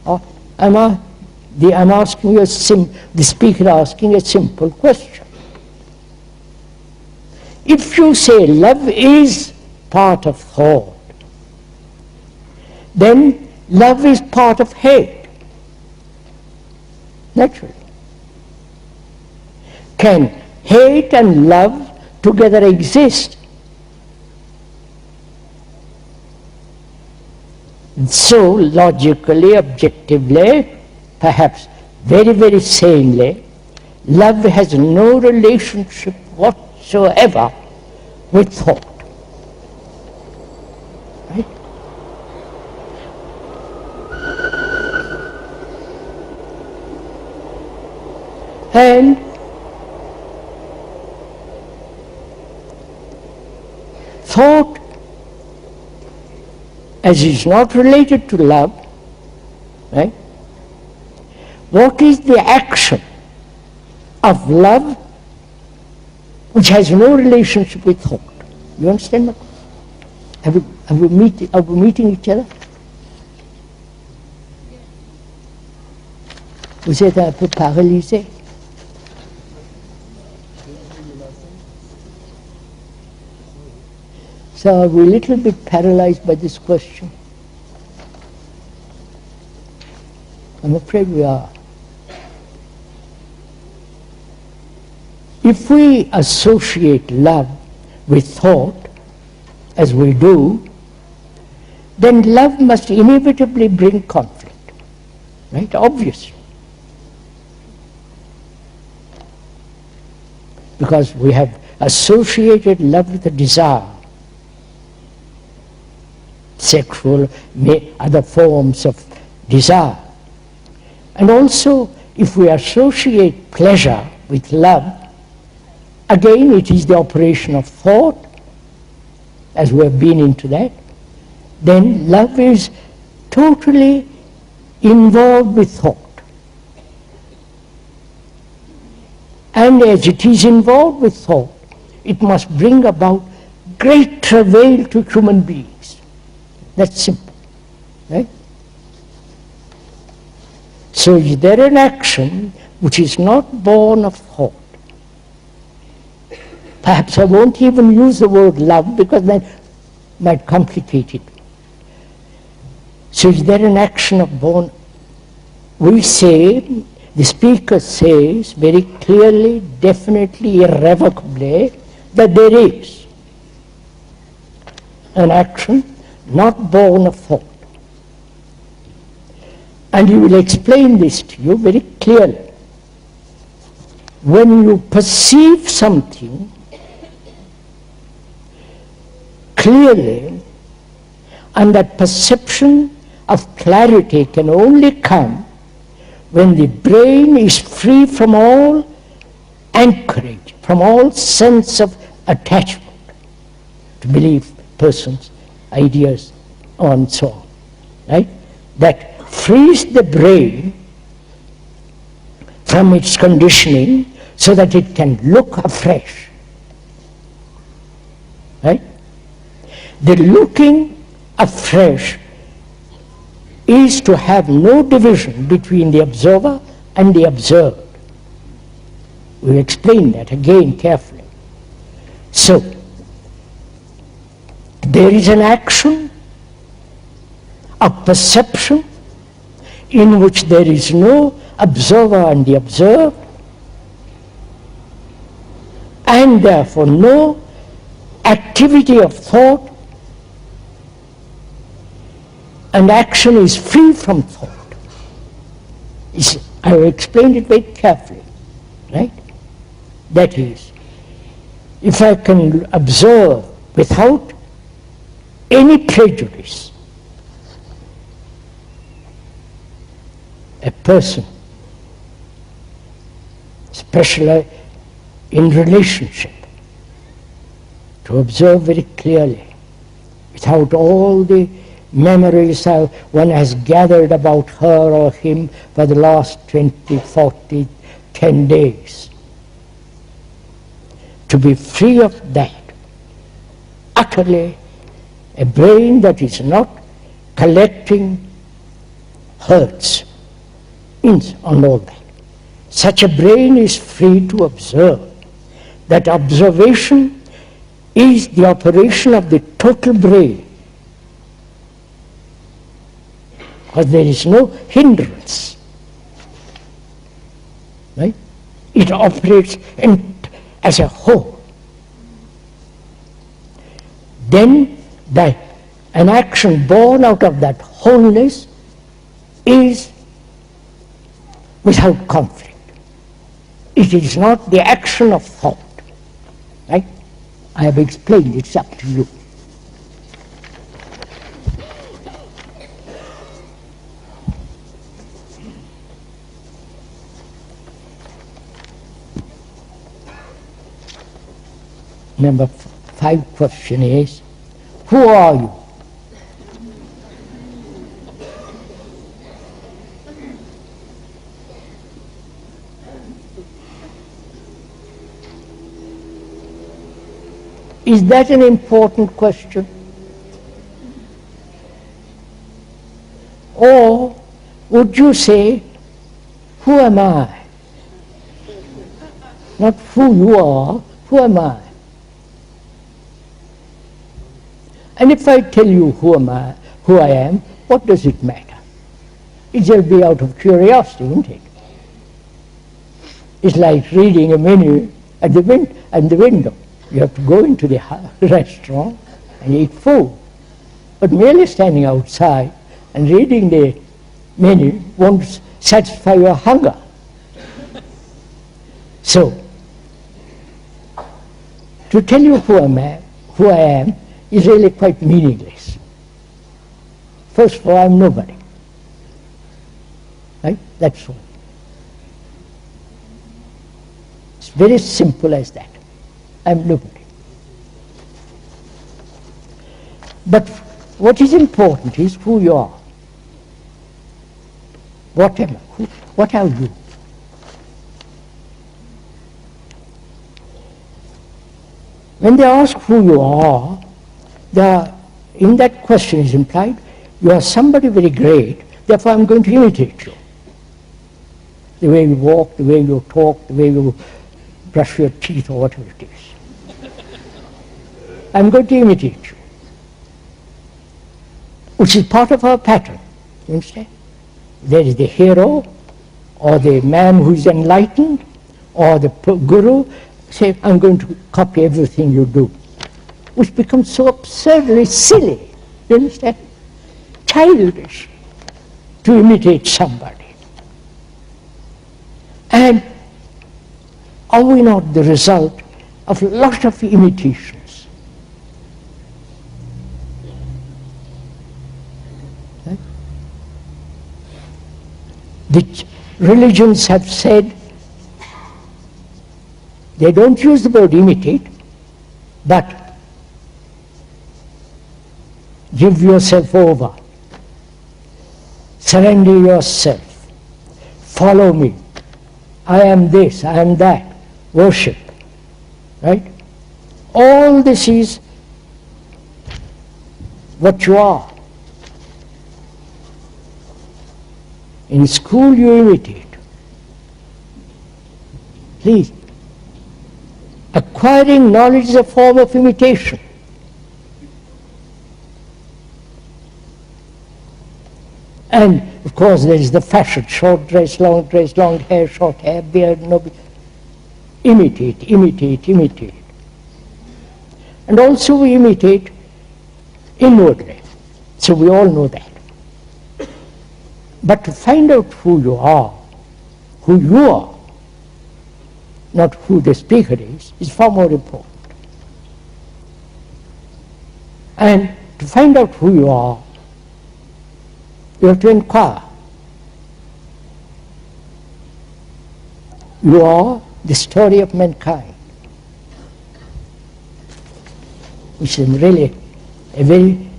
Or I'm asking you the speaker asking a simple question. If you say love is part of thought, then love is part of hate. Naturally. Can hate and love together exist? So logically, objectively, perhaps very, very sanely, love has no relationship whatsoever with thought. Right? And thought, as is not related to love, right? What is the action of love which has no relationship with thought? You understand that? Are we meeting each other? Vous êtes un peu paralysé. So are we a little bit paralyzed by this question? I'm afraid we are. If we associate love with thought, as we do, then love must inevitably bring conflict, right? Obviously. Because we have associated love with a desire, sexual, other forms of desire. And also, if we associate pleasure with love, again it is the operation of thought, as we have been into that, then love is totally involved with thought. And as it is involved with thought, it must bring about great travail to human beings. That's simple, right? So is there an action which is not born of thought? Perhaps I won't even use the word love because that might complicate it. So is there an action of born? We say, the speaker says very clearly, definitely, irrevocably, that there is an action not born of thought. And he will explain this to you very clearly. When you perceive something clearly, and that perception of clarity can only come when the brain is free from all anchorage, from all sense of attachment to belief, persons, ideas, and so on, right? That frees the brain from its conditioning so that it can look afresh, right? The looking afresh is to have no division between the observer and the observed. We'll explain that again carefully. So, there is an action of perception in which there is no observer and the observed, and therefore no activity of thought, and action is free from thought. I have explained it very carefully, right? That is, if I can observe without any prejudice a person, especially in relationship, to observe very clearly, without all the memories one has gathered about her or him for the last 20, 40, 10 days. To be free of that, utterly, a brain that is not collecting hurts on all that. Such a brain is free to observe. That observation is the operation of the total brain, because there is no hindrance, right? It operates as a whole. Then an action born out of that wholeness is without conflict. It is not the action of thought, right? I have explained, it's up to you. Number 5 question is, who are you? Is that an important question? Or would you say, who am I? Not who you are, who am I? And if I tell you who I am, what does it matter? It will be out of curiosity, isn't it? It's like reading a menu at the window. You have to go into the restaurant and eat food. But merely standing outside and reading the menu won't satisfy your hunger. So, to tell you who I am is really quite meaningless. First of all, I'm nobody. Right? That's all. It's very simple as that. I'm nobody. But what is important is who you are. What am I? What are you? When they ask who you are, in that question is implied, you are somebody very great, therefore I'm going to imitate you. The way you walk, the way you talk, the way you brush your teeth or whatever it is. I'm going to imitate you. Which is part of our pattern, you understand? There is the hero, or the man who is enlightened, or the guru, say, I'm going to copy everything you do. Which becomes so absurdly silly, you understand? Childish to imitate somebody. And are we not the result of a lot of imitations? Right? The religions have said, they don't use the word imitate, but give yourself over, surrender yourself, follow me, I am this, I am that, worship, right? All this is what you are. In school you imitate. Please. Acquiring knowledge is a form of imitation. And of course there is the fashion, short dress, long hair, short hair, beard, no beard. Imitate, imitate, imitate. And also we imitate inwardly. So we all know that. But to find out who you are, not who the speaker is far more important. And to find out who you are, you have to inquire. You are the story of mankind, which is really a very,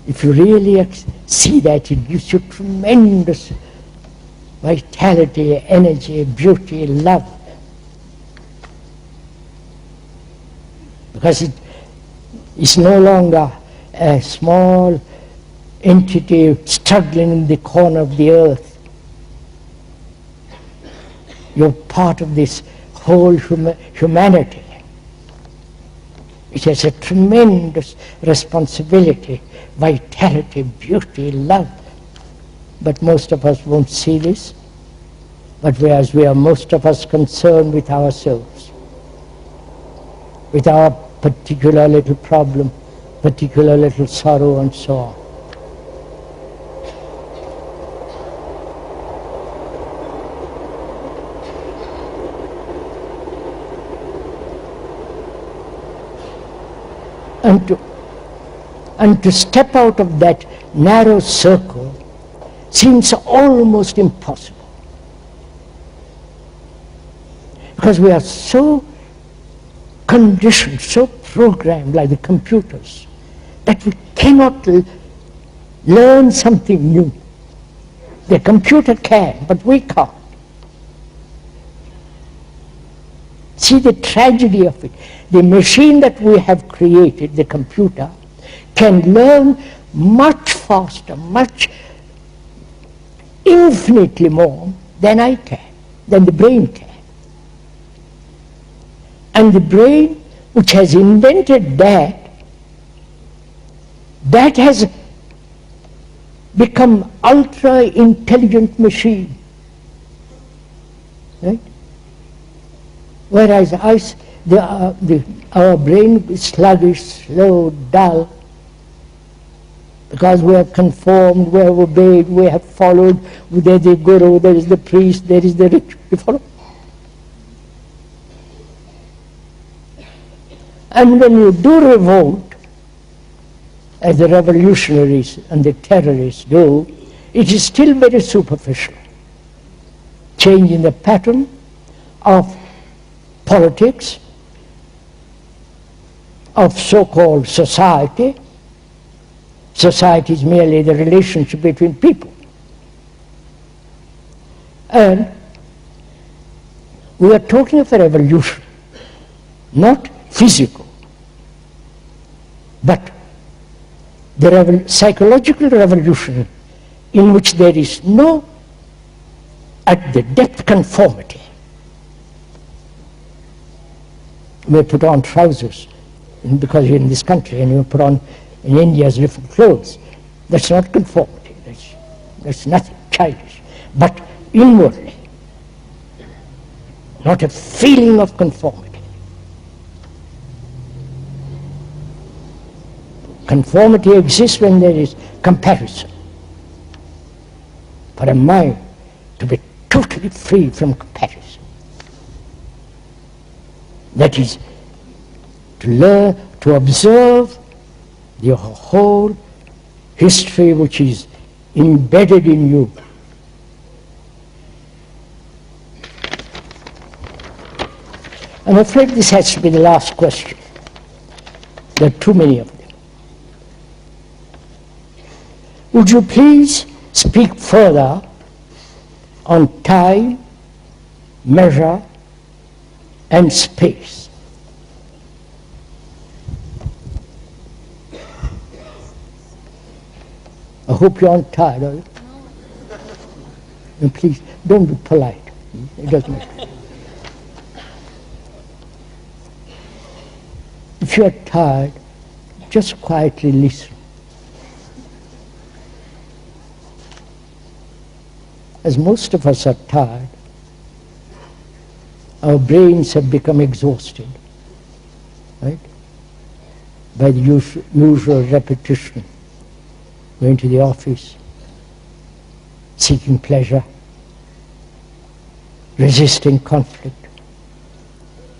if you really see that, it gives you tremendous vitality, energy, beauty, love. Because it is no longer a small entity struggling in the corner of the earth. You're part of this whole humanity. It has a tremendous responsibility, vitality, beauty, love. But most of us won't see this. But whereas we are most of us concerned with ourselves, with our particular little problem, particular little sorrow, and so on. And to step out of that narrow circle seems almost impossible. Because we are so conditioned, so programmed like the computers, that we cannot learn something new. The computer can, but we can't. See the tragedy of it. The machine that we have created, the computer, can learn much faster, infinitely more than I can, than the brain can. And the brain, which has invented that, that has become ultra-intelligent machine. Right? Whereas our brain is sluggish, slow, dull, because we have conformed, we have obeyed, we have followed. There is the guru, there is the priest, there is the rich. You follow? And when you do revolt, as the revolutionaries and the terrorists do, it is still very superficial. Changing the pattern of politics, of so-called society. Society is merely the relationship between people. And we are talking of a revolution, not physical, but the psychological revolution in which there is no, at the depth, conformity. You may put on trousers because you're in this country, and you put on in India's different clothes. That's not conformity. That's nothing childish. But inwardly, not a feeling of conformity. Conformity exists when there is comparison. For a mind to be totally free from comparison, that is, to learn to observe the whole history which is embedded in you. I'm afraid this has to be the last question. There are too many of them. Would you please speak further on time, measure, and space? I hope you aren't tired, are you? And please, don't be polite. It doesn't matter. If you are tired, just quietly listen. As most of us are tired, our brains have become exhausted, right? By the usual repetition, going to the office, seeking pleasure, resisting conflict.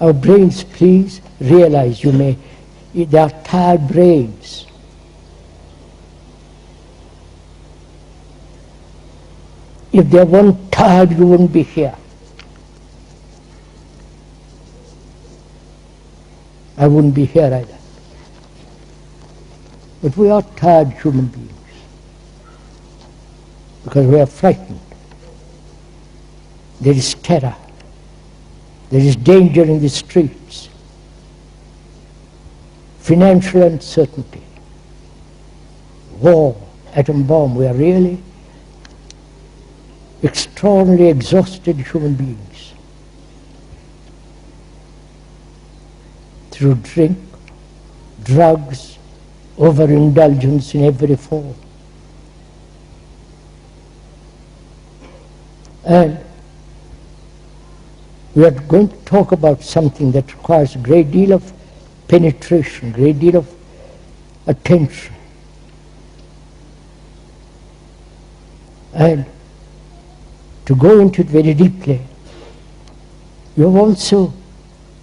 Our brains, please realize, they are tired brains. If they weren't tired, you wouldn't be here. I wouldn't be here either. But we are tired human beings because we are frightened. There is terror. There is danger in the streets. Financial uncertainty. War, atom bomb. We are really extraordinarily exhausted human beings. Through drink, drugs, overindulgence in every form. And we are going to talk about something that requires a great deal of penetration, a great deal of attention. And to go into it very deeply, you have also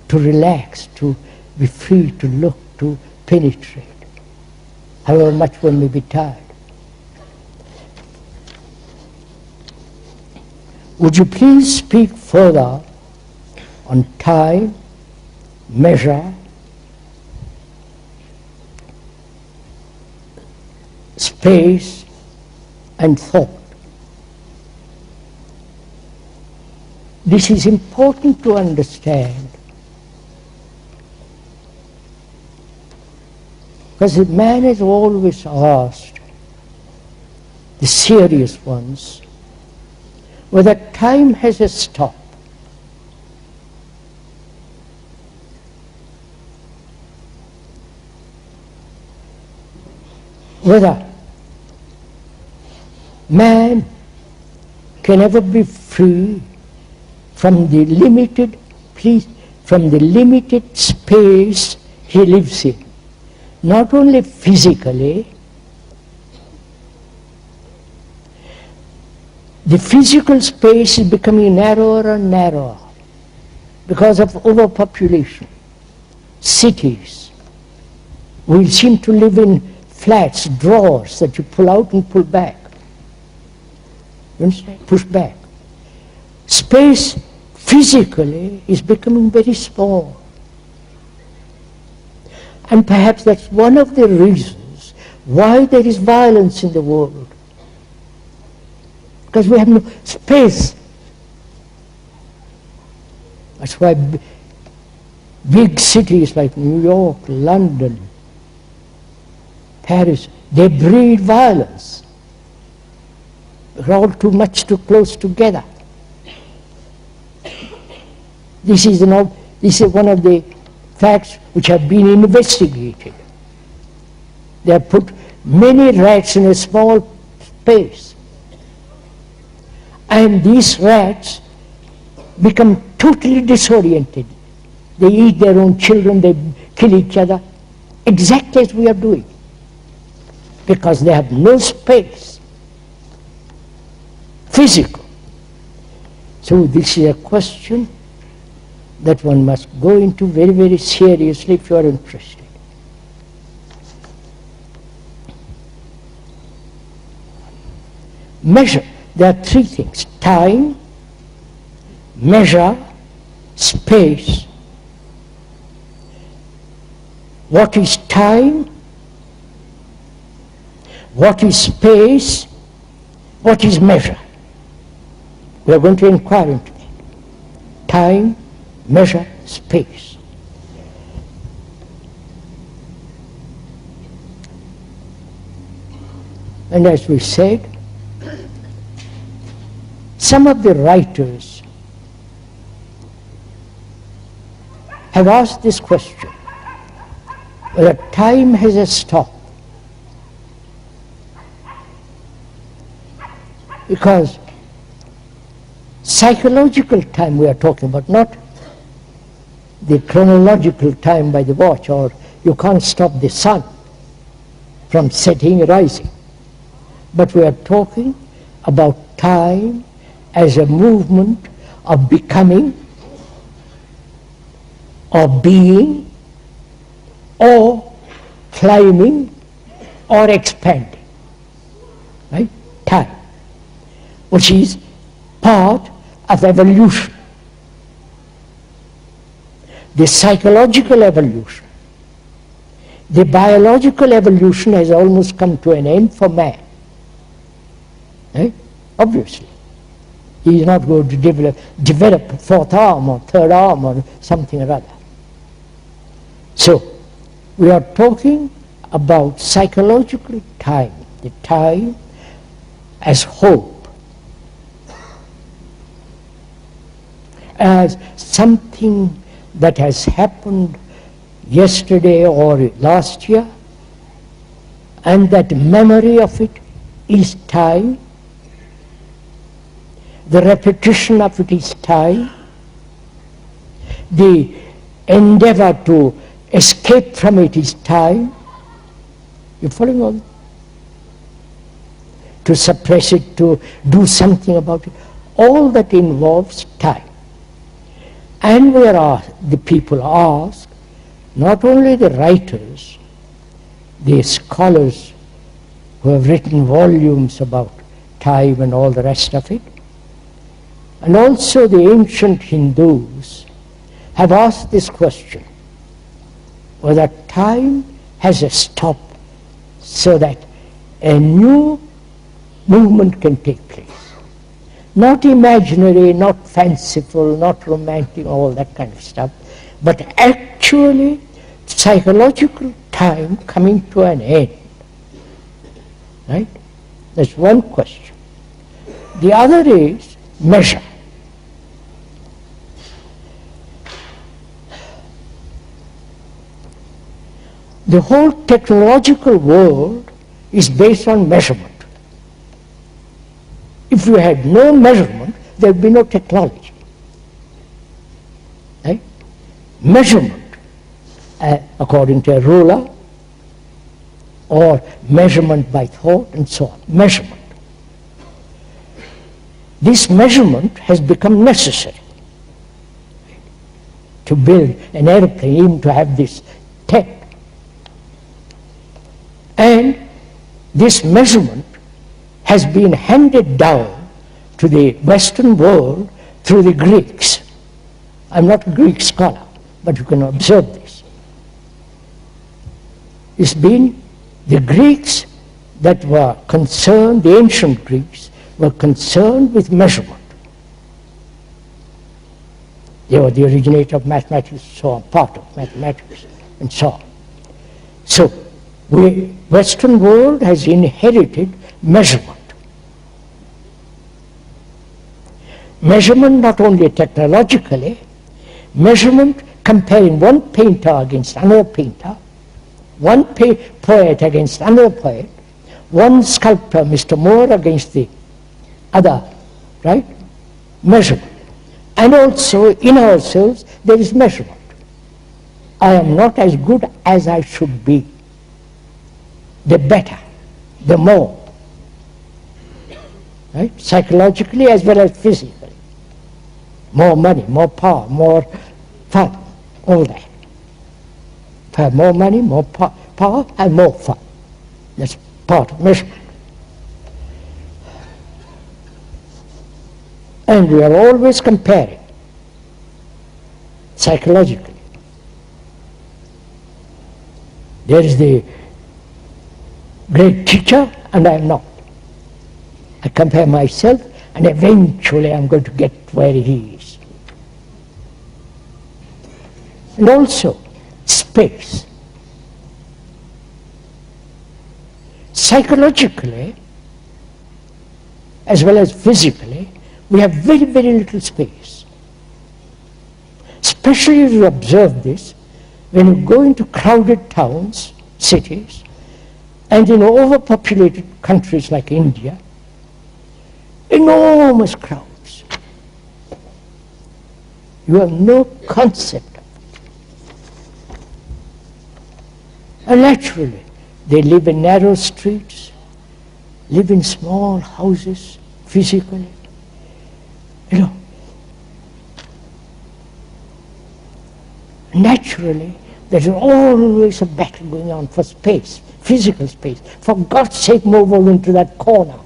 to relax, to be free, to look, to penetrate, however much one may be tired. Would you please speak further on time, measure, space, and thought? This is important to understand, because the man has always asked, the serious ones, whether time has a stop. whether man can ever be free from the limited, from the limited space he lives in, not only physically. The physical space is becoming narrower and narrower because of overpopulation. Cities, we seem to live in flats, drawers that you pull out and pull back. You understand? Push back. Space physically is becoming very small. And perhaps that's one of the reasons why there is violence in the world. Because we have no space. That's why big cities like New York, London, Paris, they breed violence. They're all too close together. This is one of the facts which have been investigated. They have put many rats in a small space. And these rats become totally disoriented. They eat their own children, they kill each other, exactly as we are doing, because they have no space, physical. So this is a question that one must go into very, very seriously if you are interested. Measure. There are three things: time, measure, space. What is time? What is space? What is measure? We are going to inquire into that. Time, measure, space. And as we said, some of the writers have asked this question, whether time has a stop. Because psychological time we are talking about, not the chronological time by the watch, or you can't stop the sun from setting and rising. But we are talking about time as a movement of becoming, or being, or climbing, or expanding. Right? Time, which is part of evolution. The psychological evolution, the biological evolution has almost come to an end for man. Right? Obviously. He is not going to develop a fourth arm or third arm or something or other. So, we are talking about psychological time, the time as hope, as something that has happened yesterday or last year, and that memory of it is time. The repetition of it is time. The endeavor to escape from it is time. You following on? To suppress it, to do something about it. All that involves time. And where the people ask, not only the writers, the scholars who have written volumes about time and all the rest of it, and also the ancient Hindus have asked this question, whether time has a stop so that a new movement can take place. Not imaginary, not fanciful, not romantic, all that kind of stuff, but actually psychological time coming to an end. Right? That's one question. The other is measure. The whole technological world is based on measurement. If you had no measurement, there would be no technology. Right? Measurement, according to a ruler, or measurement by thought, and so on. Measurement. This measurement has become necessary to build an airplane, even to have this tech. And this measurement has been handed down to the Western world through the Greeks. I'm not a Greek scholar, but you can observe this. It's been the Greeks that were concerned, the ancient Greeks, were concerned with measurement. They were the originator of mathematics, so on, part of mathematics, and so on. So, Western world has inherited measurement. Measurement not only technologically, measurement comparing one painter against another painter, one poet against another poet, one sculptor, Mr. Moore, against the other, right? Measurement. And also in ourselves there is measurement. I am not as good as I should be. The better, the more. Right? Psychologically as well as physically. More money, more power, more fun, all that. If I have more money, more power, I have more fun. That's part of measurement. And we are always comparing, psychologically. There is the great teacher, and I am not. I compare myself, and eventually I am going to get where he is. And also, space. Psychologically, as well as physically, we have very, very little space. Especially if you observe this, when you go into crowded towns, cities, and in overpopulated countries like India, enormous crowds. You have no concept of it. And naturally, they live in narrow streets, live in small houses, physically. You know, naturally, there is always a battle going on for space, physical space. For God's sake, move over into that corner.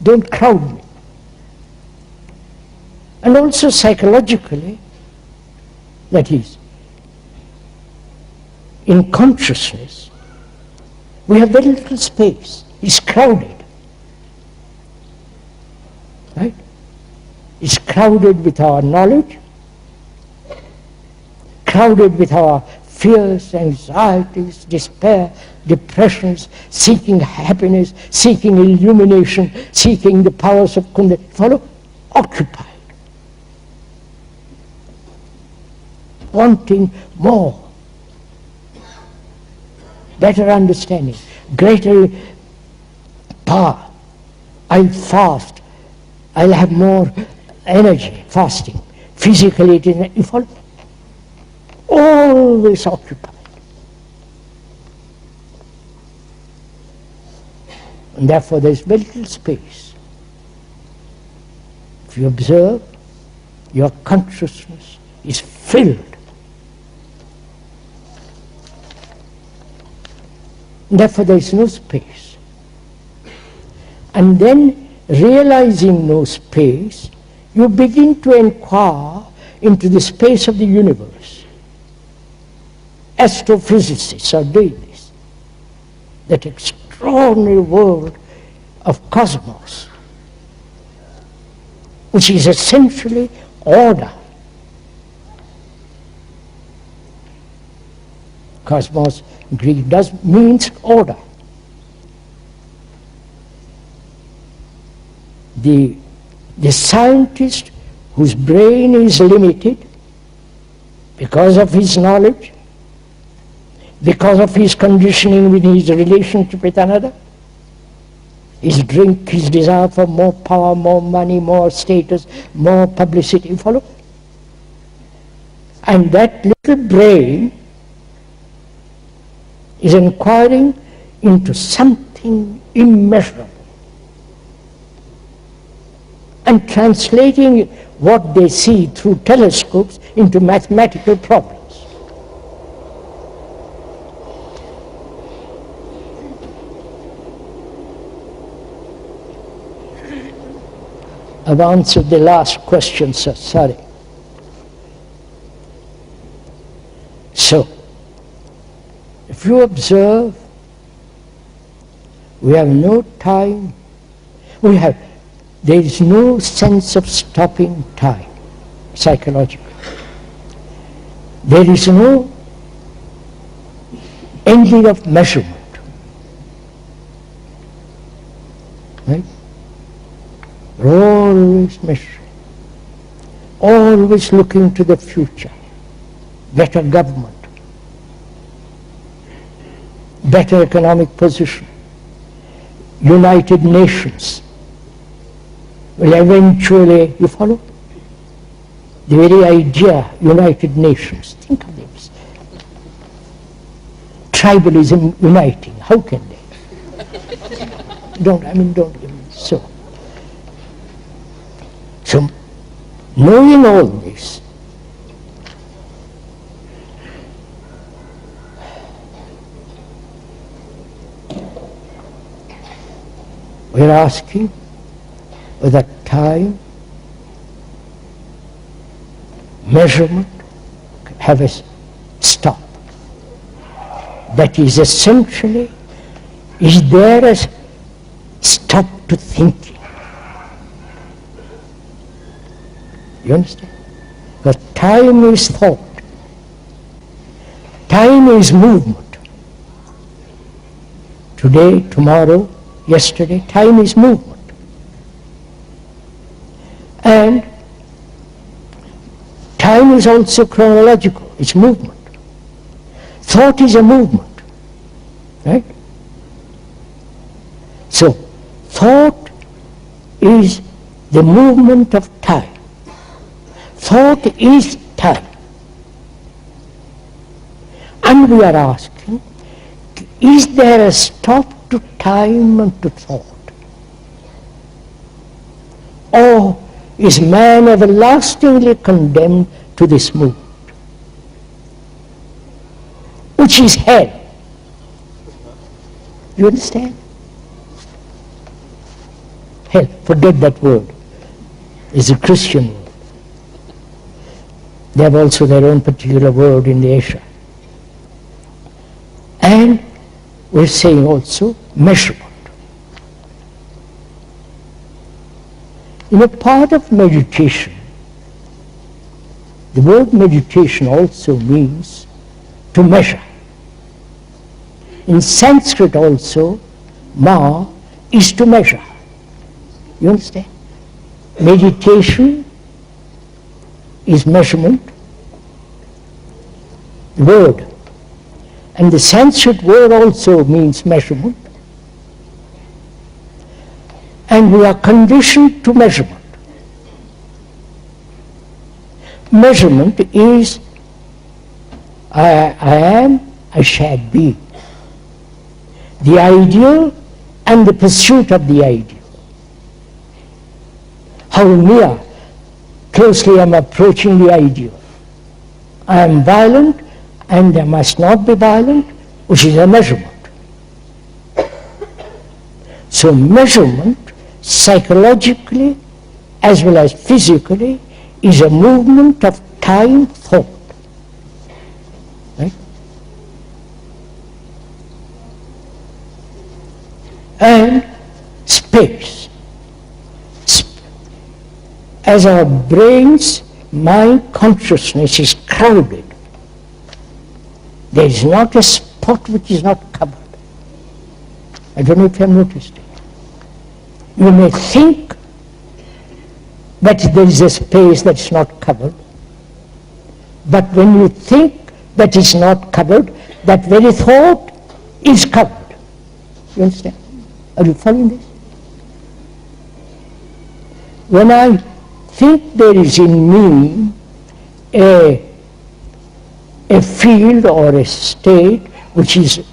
Don't crowd me. And also psychologically, that is, in consciousness, we have very little space. It's crowded. Right? It's crowded with our knowledge, crowded with our fears, anxieties, despair, depressions, seeking happiness, seeking illumination, seeking the powers of Kundalini. Follow? Occupied. Wanting more. Better understanding, greater power. I'll fast. I'll have more energy, fasting. Physically, it is, you follow? Always occupied. And therefore there is very little space. If you observe, your consciousness is filled. And therefore there is no space. And then, realizing no space, you begin to inquire into the space of the universe. Astrophysicists are doing this. That extraordinary world of cosmos, which is essentially order. Cosmos in Greek means order. The scientist whose brain is limited because of his knowledge because of his conditioning with his relationship with another, his drink, his desire for more power, more money, more status, more publicity, follow? And that little brain is inquiring into something immeasurable and translating what they see through telescopes into mathematical problems. I've answered the last question, sir, sorry. So, if you observe, we have no time, there is no sense of stopping time, psychologically. There is no ending of measurement. Right? We're always measuring, always looking to the future, better government, better economic position, United Nations will eventually, you follow? The very idea, United Nations, think of this. Tribalism uniting, how can they? Don't give me so. So, knowing all this, we're asking whether time, measurement have a stop. That is essentially, is there a stop to thinking? You understand? Because time is thought. Time is movement. Today, tomorrow, yesterday, time is movement. And time is also chronological, it's movement. Thought is a movement, right? So, thought is the movement of time. Thought is time. And we are asking, is there a stop to time and to thought? Or is man everlastingly condemned to this movement, which is hell? You understand? Hell, forget that word. It's a Christian word. They have also their own particular word in Asia. And we're saying also measurement. In a part of meditation, the word meditation also means to measure. In Sanskrit also, ma is to measure. You understand? Meditation is measurement, the word. And the Sanskrit word also means measurement. And we are conditioned to measurement. Measurement is I am, I shall be. The ideal and the pursuit of the ideal. How near, closely I am approaching the ideal. I am violent and I must not be violent, which is a measurement. So measurement, psychologically as well as physically, is a movement of time thought. Right? And space. As our brain's mind consciousness is crowded, there is not a spot which is not covered. I don't know if you have noticed it. You may think that there is a space that's not covered, but when you think that is not covered, that very thought is covered. You understand? Are you following this? When I think there is in me a field or a state which is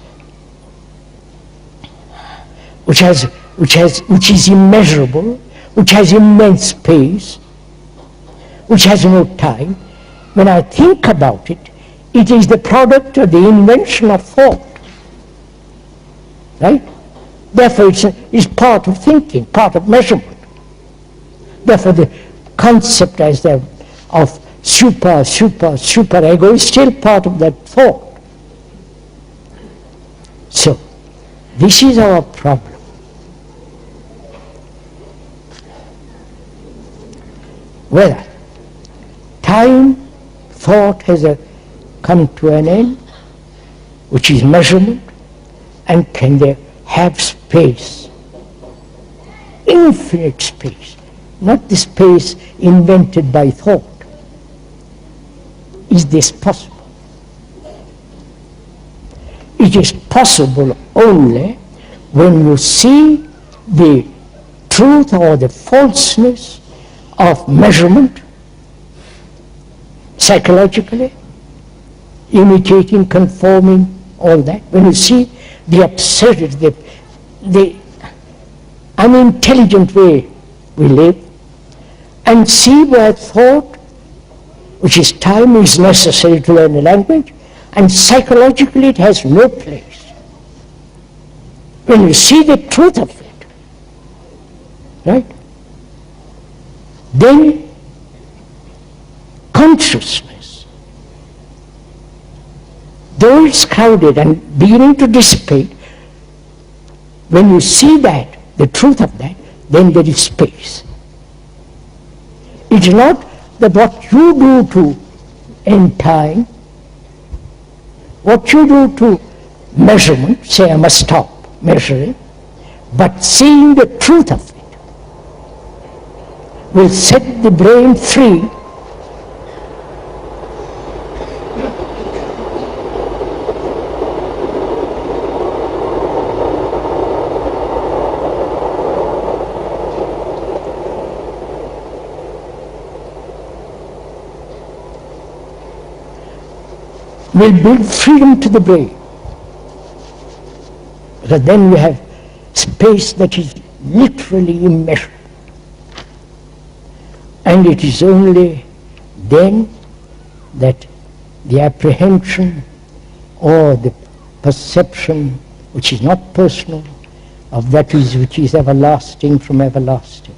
immeasurable, which has immense space, which has no time, when I think about it, it is the product of the invention of thought. Right? Therefore it's part of thinking, part of measurement. Therefore the concept as of super ego is still part of that thought. So, this is our problem. Whether time, thought has come to an end, which is measurement, and can they have space, infinite space, not the space invented by thought. Is this possible? It is possible only when you see the truth or the falseness of measurement, psychologically, imitating, conforming, all that. When you see the absurdity, the unintelligent way we live, and see where thought, which is time, is necessary to learn a language, and psychologically it has no place. When you see the truth of it, right, then consciousness, though it's crowded and beginning to dissipate, when you see that, the truth of that, then there is space. It's not that what you do to end time, what you do to measurement, say I must stop measuring, but seeing the truth of it will set the brain free will build freedom to the brain. Because then we have space that is literally immeasurable. And it is only then that the apprehension or the perception, which is not personal, of that which is everlasting from everlasting,